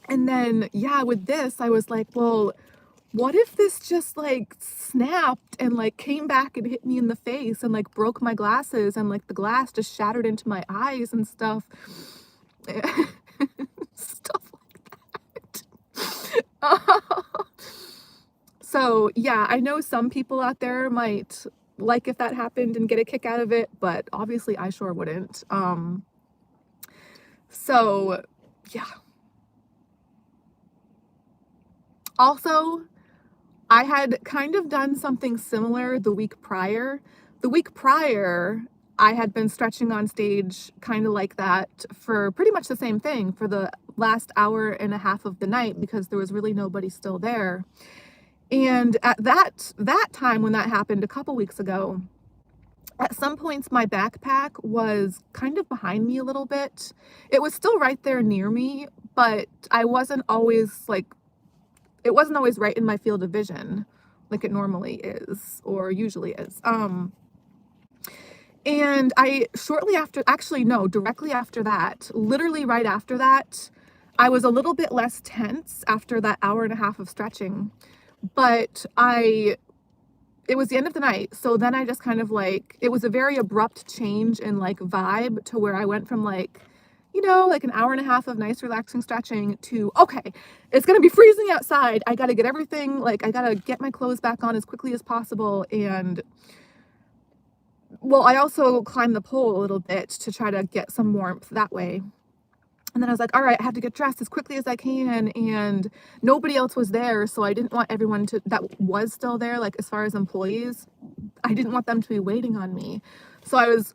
And then, yeah, with this, I was like, well, what if this just like snapped and like came back and hit me in the face and like broke my glasses and like the glass just shattered into my eyes and stuff. Stuff like that. So, yeah, I know some people out there might like if that happened and get a kick out of it, but obviously I sure wouldn't. So yeah. Also, I had kind of done something similar the week prior. The week prior, I had been stretching on stage kind of like that for pretty much the same thing for the last hour and a half of the night because there was really nobody still there. And at that time when that happened a couple weeks ago, at some points my backpack was kind of behind me a little bit. It was still right there near me, but I wasn't always like it wasn't always right in my field of vision like it normally is or usually is. And I shortly after, actually, no, directly after that, literally right after that, I was a little bit less tense after that hour and a half of stretching. But it was the end of the night. So then I just kind of like, it was a very abrupt change in like vibe to where I went from like, you know, like an hour and a half of nice, relaxing stretching to, okay, it's going to be freezing outside. I got to get everything, like, I got to get my clothes back on as quickly as possible. And well, I also climbed the pole a little bit to try to get some warmth that way. And then I was like, all right, I have to get dressed as quickly as I can. And nobody else was there. So I didn't want everyone that was still there, like as far as employees, I didn't want them to be waiting on me. So I was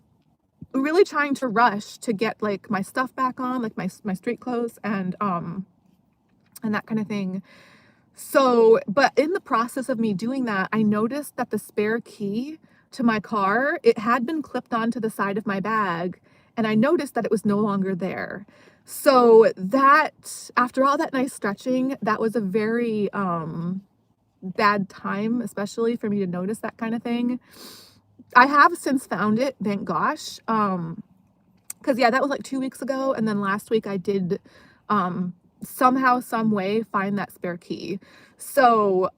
really trying to rush to get like my stuff back on, like my street clothes and that kind of thing. So, but in the process of me doing that, I noticed that the spare key to my car, it had been clipped onto the side of my bag, and I noticed that it was no longer there. So that, after all that nice stretching, that was a very bad time, especially for me to notice that kind of thing. I have since found it, thank gosh. Because yeah, that was like 2 weeks ago, and then last week I did somehow, some way find that spare key. So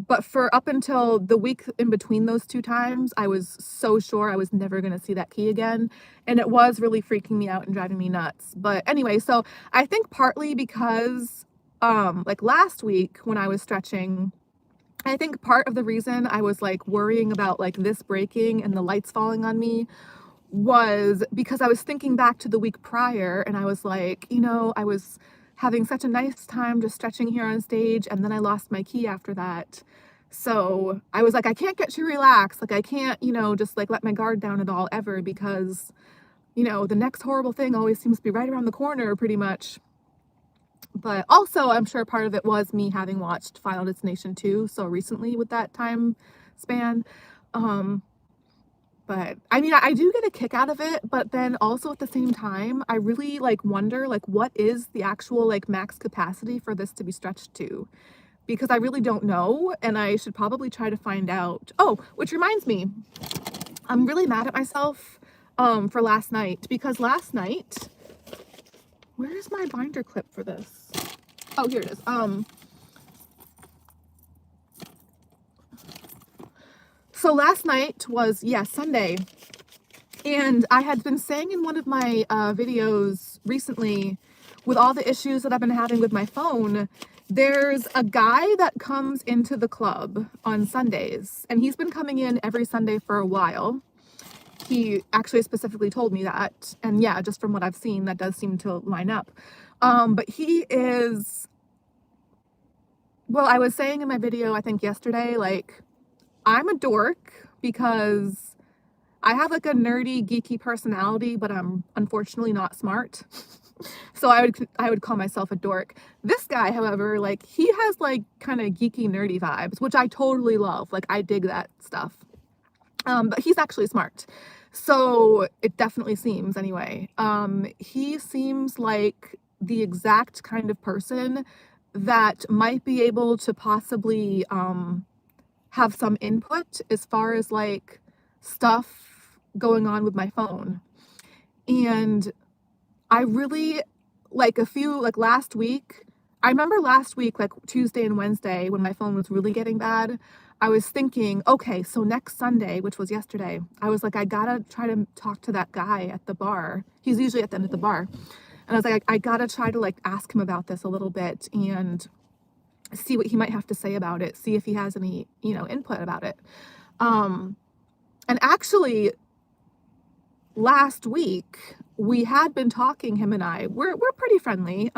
but for up until the week in between those two times, I was so sure I was never going to see that key again. And it was really freaking me out and driving me nuts. But anyway, so I think partly because, like last week when I was stretching, I think part of the reason I was like worrying about like this breaking and the lights falling on me was because I was thinking back to the week prior and I was like, you know, I was having such a nice time just stretching here on stage and then I lost my key after that. So I was like, I can't get too relaxed. Like I can't, you know, just like let my guard down at all ever because, you know, the next horrible thing always seems to be right around the corner pretty much. But also I'm sure part of it was me having watched Final Destination 2 so recently with that time span. But I mean, I do get a kick out of it, but then also at the same time, I really like wonder like what is the actual like max capacity for this to be stretched to? Because I really don't know and I should probably try to find out. Oh, which reminds me, I'm really mad at myself for last night because last night, where is my binder clip for this? Oh, here it is. So last night was, yeah, Sunday. And I had been saying in one of my videos recently, with all the issues that I've been having with my phone, there's a guy that comes into the club on Sundays, and he's been coming in every Sunday for a while. He actually specifically told me that, and yeah, just from what I've seen, that does seem to line up. But he is, well, I was saying in my video, I think yesterday, like, I'm a dork because I have like a nerdy, geeky personality, but I'm unfortunately not smart. So I would call myself a dork. This guy, however, like he has like kind of geeky, nerdy vibes, which I totally love. Like I dig that stuff. But he's actually smart. So it definitely seems anyway. He seems like the exact kind of person that might be able to possibly have some input as far as like stuff going on with my phone. And I really like last week. I remember last week, like Tuesday and Wednesday, when my phone was really getting bad. I was thinking, okay, so next Sunday, which was yesterday, I was like, I gotta try to talk to that guy at the bar. He's usually at the end of the bar. And I was like, I gotta try to like ask him about this a little bit and see what he might have to say about it, see if he has any, input about it. Um, and actually, last week we had been talking, him and I. We're pretty friendly.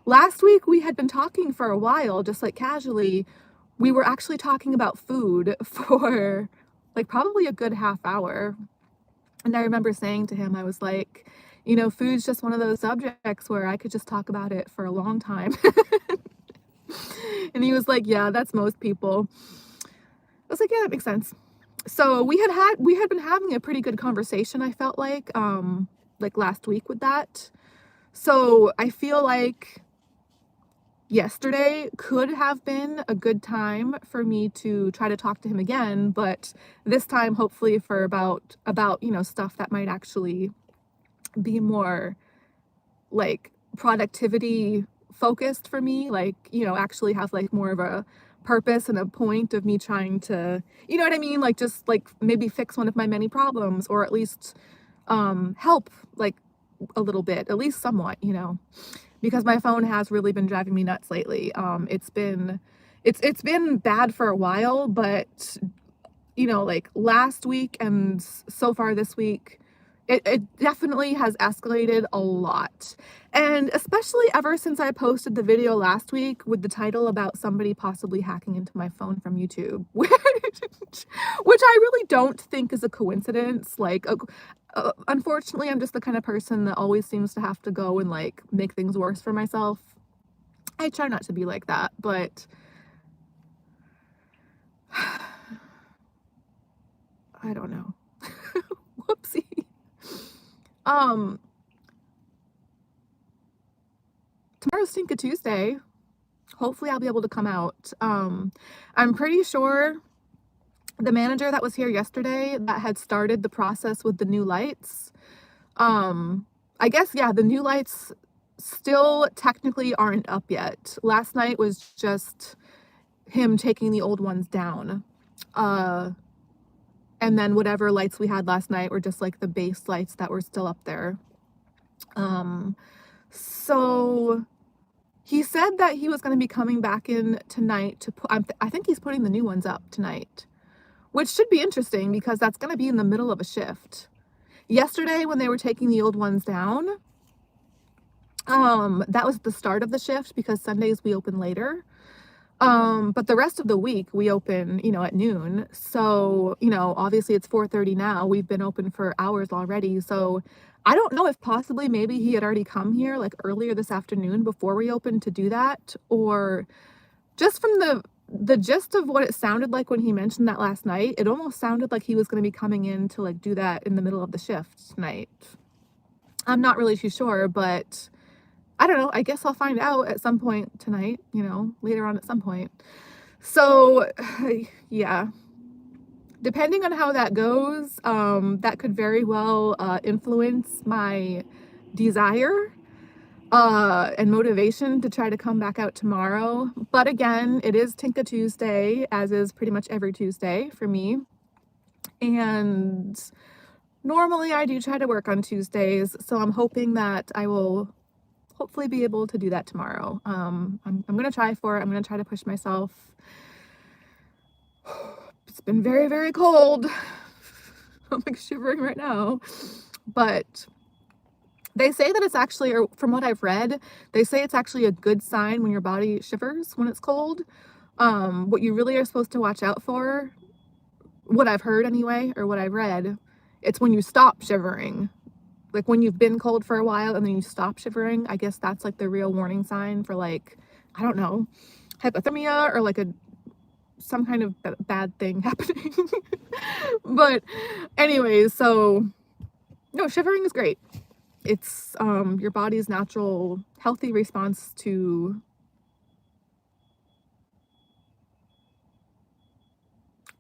Last week we had been talking for a while, just like casually. We were actually talking about food for like probably a good half hour. And I remember saying to him, I was like, food's just one of those subjects where I could just talk about it for a long time. And he was like, yeah, that's most people. I was like, yeah, that makes sense. So we had been having a pretty good conversation, I felt like last week with that. So I feel like yesterday could have been a good time for me to try to talk to him again, but this time hopefully for about stuff that might actually be more like productivity focused for me, like actually have like more of a purpose and a point of me trying to, you know what I mean, like just like maybe fix one of my many problems, or at least help like a little bit, at least somewhat, because my phone has really been driving me nuts lately. It's been bad for a while, but like last week and so far this week, it definitely has escalated a lot. And especially ever since I posted the video last week with the title about somebody possibly hacking into my phone from YouTube, which I really don't think is a coincidence. Like, unfortunately, I'm just the kind of person that always seems to have to go and like make things worse for myself. I try not to be like that, but I don't know. Whoopsie. Um, Tomorrow's Tinka Tuesday. Hopefully I'll be able to come out. I'm pretty sure the manager that was here yesterday that had started the process with the new lights, I guess, yeah, the new lights still technically aren't up yet. Last night was just him taking the old ones down. And then whatever lights we had last night were just like the base lights that were still up there. So he said that he was going to be coming back in tonight to put, I think he's putting the new ones up tonight, which should be interesting because that's going to be in the middle of a shift. Yesterday, when they were taking the old ones down, that was the start of the shift because Sundays we open later. But the rest of the week we open, at noon. So, obviously it's 4:30 now. We've been open for hours already. So I don't know if possibly maybe he had already come here like earlier this afternoon before we opened to do that, or just from the gist of what it sounded like when he mentioned that last night, it almost sounded like he was going to be coming in to like do that in the middle of the shift tonight. I'm not really too sure, but I don't know. I guess I'll find out at some point tonight, later on at some point. So, yeah. Depending on how that goes, that could very well influence my desire and motivation to try to come back out tomorrow. But again, it is Tinka Tuesday, as is pretty much every Tuesday for me. And normally I do try to work on Tuesdays, so I'm hoping that I will hopefully be able to do that tomorrow. I'm gonna try for it. I'm gonna try to push myself. It's been very, very cold. I'm like shivering right now. But they say that it's actually, or from what I've read, they say it's actually a good sign when your body shivers when it's cold. What you really are supposed to watch out for, what I've heard anyway, or what I've read, it's when you stop shivering. Like when you've been cold for a while and then you stop shivering, I guess that's like the real warning sign for like, I don't know, hypothermia or like some kind of bad thing happening. But anyways, so no, shivering is great. It's your body's natural healthy response to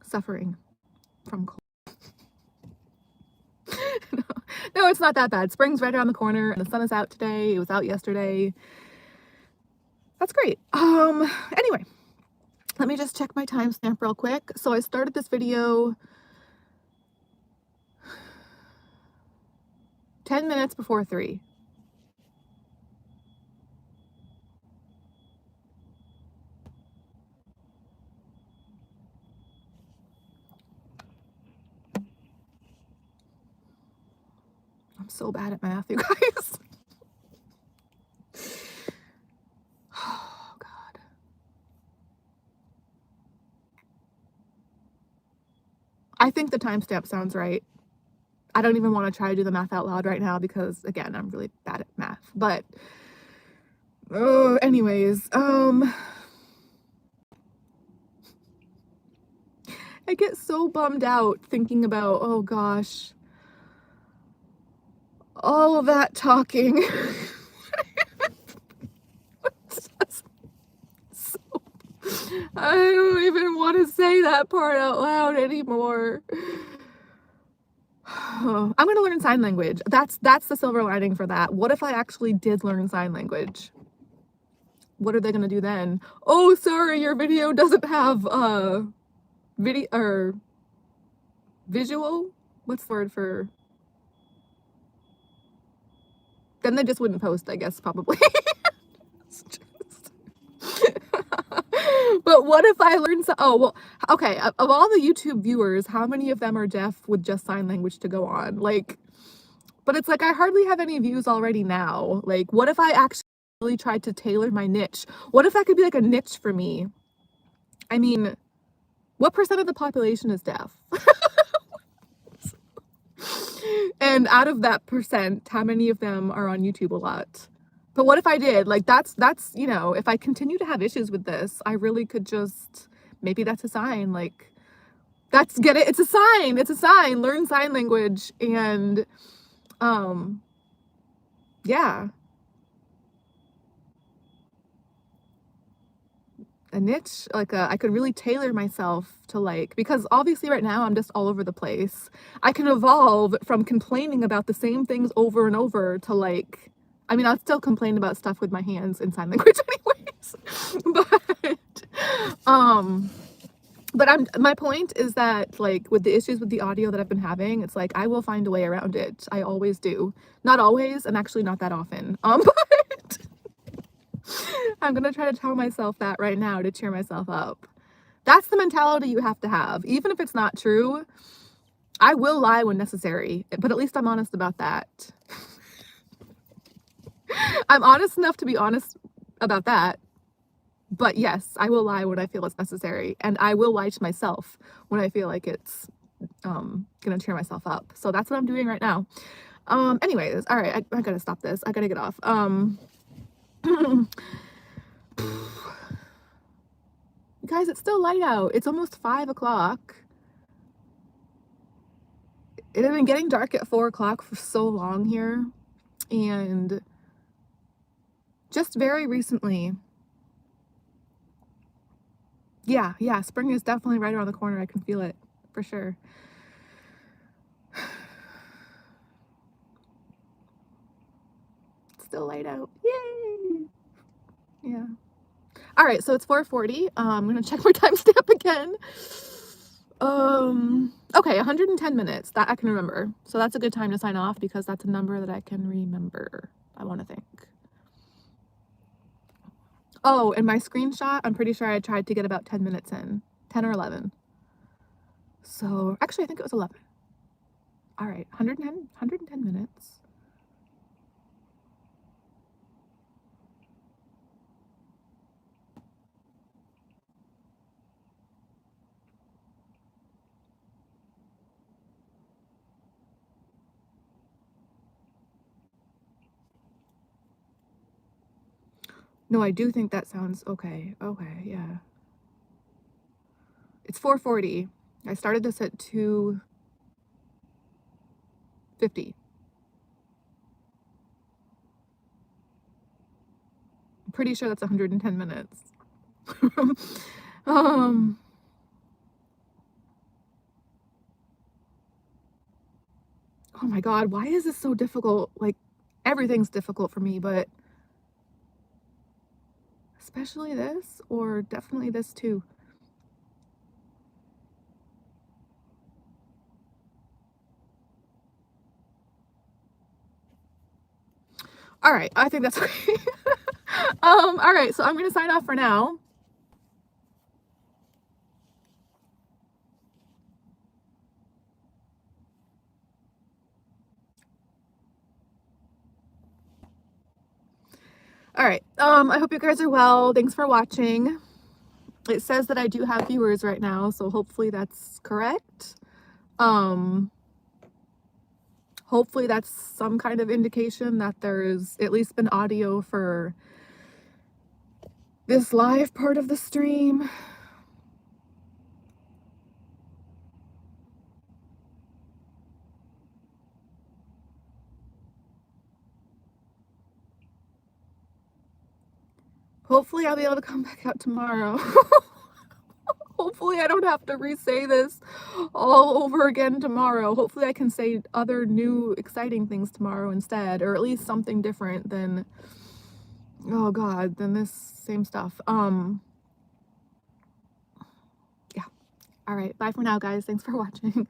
suffering from cold. No, it's not that bad. Spring's right around the corner and the sun is out today. It was out yesterday. That's great. Anyway, let me just check my timestamp real quick. So I started this video 10 minutes before 3. I'm so bad at math, you guys. Oh, God. I think the timestamp sounds right. I don't even want to try to do the math out loud right now because, again, I'm really bad at math. But, anyways, I get so bummed out thinking about, oh gosh, all of that talking. So, I don't even want to say that part out loud anymore. I'm gonna learn sign language. That's the silver lining for that. What if I actually did learn sign language? What are they gonna do then? Oh, sorry, your video doesn't have video or visual. What's the word for? Then they just wouldn't post, I guess, probably. But what if I learned so? Oh, well, okay. Of all the YouTube viewers, how many of them are deaf with just sign language to go on? Like, but it's like I hardly have any views already now. Like, what if I actually tried to tailor my niche? What if that could be like a niche for me? I mean, what percent of the population is deaf? And out of that percent, how many of them are on YouTube a lot? But what if I did? Like that's, you know, if I continue to have issues with this, I really could just, maybe that's a sign. Like, that's, get it? It's a sign. It's a sign. Learn sign language. And yeah. A niche, like I could really tailor myself to like, because obviously right now I'm just all over the place. I can evolve from complaining about the same things over and over to like, I mean, I'll still complain about stuff with my hands in sign language anyways. My point is that like with the issues with the audio that I've been having, it's like I will find a way around it. I always do. Not always, and actually not that often. But I'm gonna try to tell myself that right now to cheer myself up. That's the mentality you have to have. Even if it's not true, I will lie when necessary, but at least I'm honest about that. I'm honest enough to be honest about that. But yes, I will lie when I feel it's necessary, and I will lie to myself when I feel like it's gonna cheer myself up. So that's what I'm doing right now. Anyways, all right, I gotta stop this. I gotta get off. Guys, it's still light out. It's almost 5 o'clock. It had been getting dark at 4 o'clock for so long here, and just very recently, yeah, spring is definitely right around the corner. I can feel it for sure. It's still light out. Yay! Yeah. All right, so it's 4:40. I'm gonna check my timestamp again. Okay, 110 minutes. That I can remember. So that's a good time to sign off because that's a number that I can remember, I want to think. Oh, and my screenshot, I'm pretty sure I tried to get about 10 minutes in. 10 or 11. So, actually, I think it was 11. All right, 110 minutes. No, I do think that sounds okay. Okay, yeah. It's 4:40. I started this at 2:50. I'm pretty sure that's 110 minutes. um oh my god, why is this so difficult? Like everything's difficult for me, but especially this, or definitely this too. All right, I think that's okay. All right, so I'm gonna sign off for now. All right, I hope you guys are well. Thanks for watching. It says that I do have viewers right now, so hopefully that's correct. Hopefully that's some kind of indication that there's at least been audio for this live part of the stream. Hopefully I'll be able to come back out tomorrow. Hopefully I don't have to re-say this all over again tomorrow. Hopefully I can say other new exciting things tomorrow instead, or at least something different than, oh god, than this same stuff. Yeah. All right, bye for now, guys. Thanks for watching.